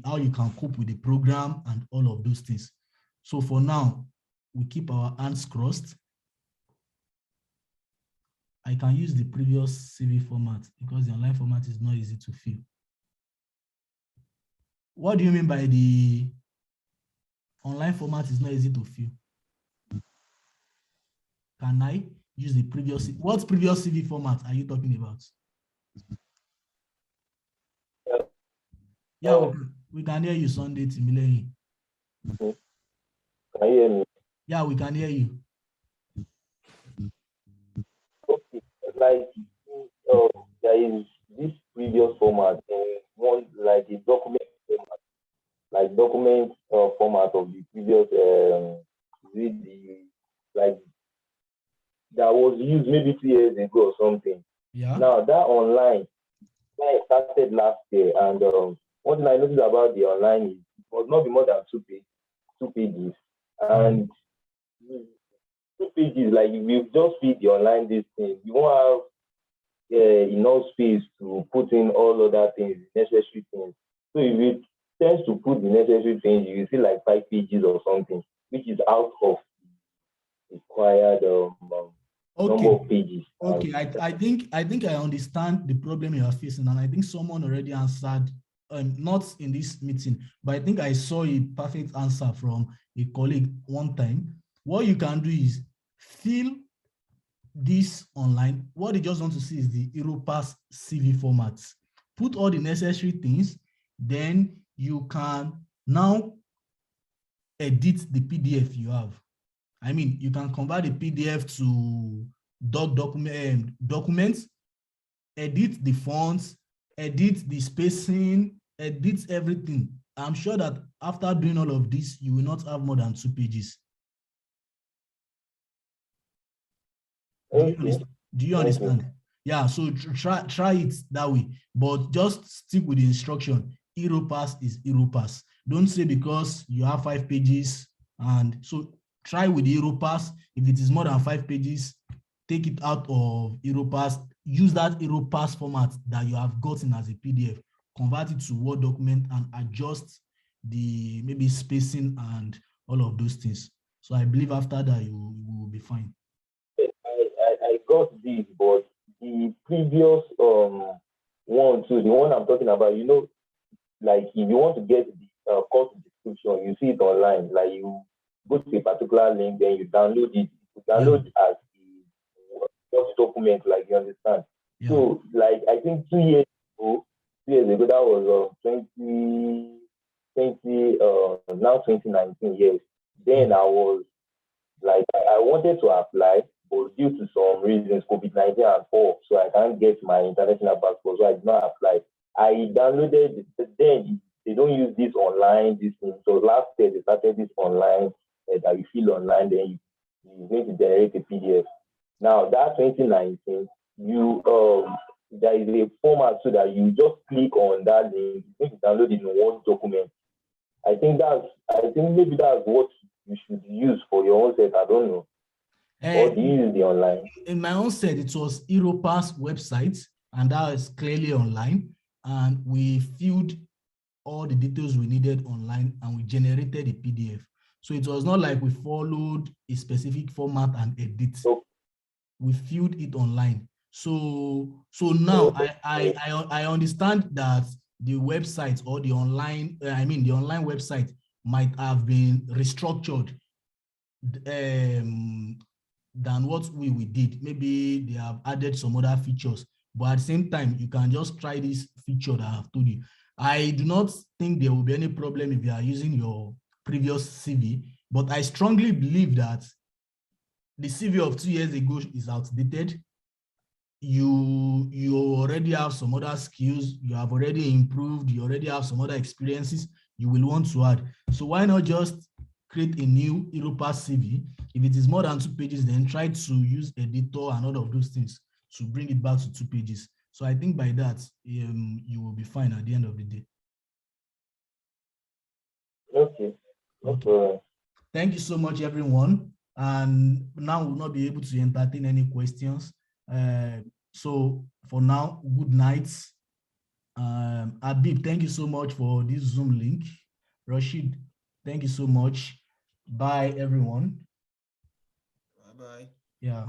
how you can cope with the program, and all of those things. So for now, we keep our hands crossed. I can use the previous CV format because the online format is not easy to fill. What do you mean by the online format is not easy to fill? Can I use the previous? What previous CV format are you talking about? Yeah, we can hear you, Sunday Timilehi. Can you hear me? Yeah, we can hear you. Okay, like there is this previous format in one, like a document format, like document format of the previous like that was used maybe 2 years ago or something. Yeah. Now that online, I started last year, and one thing I noticed about the online is it must not be more than 2 pages, and 2 pages, like we just feed the online this thing, you won't have enough space to put in all other things, necessary things. So if it tends to put the necessary things, you see like 5 pages or something, which is out of required number of pages. Okay, I think I understand the problem you are facing, and I think someone already answered, not in this meeting, but I think I saw a perfect answer from a colleague one time. What you can do is fill this online. What they just want to see is the Europass CV format. Put all the necessary things, then you can now edit the PDF you have. I mean, you can convert the PDF to documents, edit the fonts, edit the spacing, edit everything. I'm sure that after doing all of this, you will not have more than 2 pages. Okay. Do you understand? Okay. Yeah, so try it that way, but just stick with the instruction. Europass is Europass. Don't say because you have 5 pages, And so try with the Europass. If it is more than 5 pages, take it out of Europass. Use that Europass format that you have gotten as a PDF, convert it to Word document and adjust the maybe spacing and all of those things. So I believe after that you will be fine. I got this, but the previous one too, the one I'm talking about, you know, like if you want to get the course description, you see it online. Like you go to a particular link, then you download it. You download as the Word document, like you understand. Yeah. So, like I think 2 years ago, that was 2020, now 2019, yes. Then I was like, I wanted to apply, but due to some reasons, COVID-19 and all, so I can't get my international passport, so I did not apply. I downloaded it, but then they don't use this online, this thing. So last year they started this online, that you fill online, then you need to generate a PDF. Now that 2019, there is a format so that you just click on that link, you need to download it in one document. I think maybe that's what you should use for your own set. I don't know. Or do you use the online? In my own set, it was Europass website, and that is clearly online. And we filled all the details we needed online, and we generated a PDF. So it was not like we followed a specific format and edit. Okay. We filled it online. So now I understand that the website or the online, the online website might have been restructured than what we did. Maybe they have added some other features, but at the same time, you can just try this feature that I have told you. I do not think there will be any problem if you are using your previous CV, but I strongly believe that the CV of 2 years ago is outdated. You already have some other skills, you have already improved, you already have some other experiences you will want to add. So why not just create a new Europass CV? If it is more than 2 pages, then try to use editor and all of those things to bring it back to 2 pages. So I think by that, you will be fine at the end of the day. Okay. Okay. Thank you so much, everyone. And now we'll not be able to entertain any questions. So for now, good night. Abib, thank you so much for this Zoom link. Rashid, thank you so much. Bye, everyone. Bye-bye. Yeah.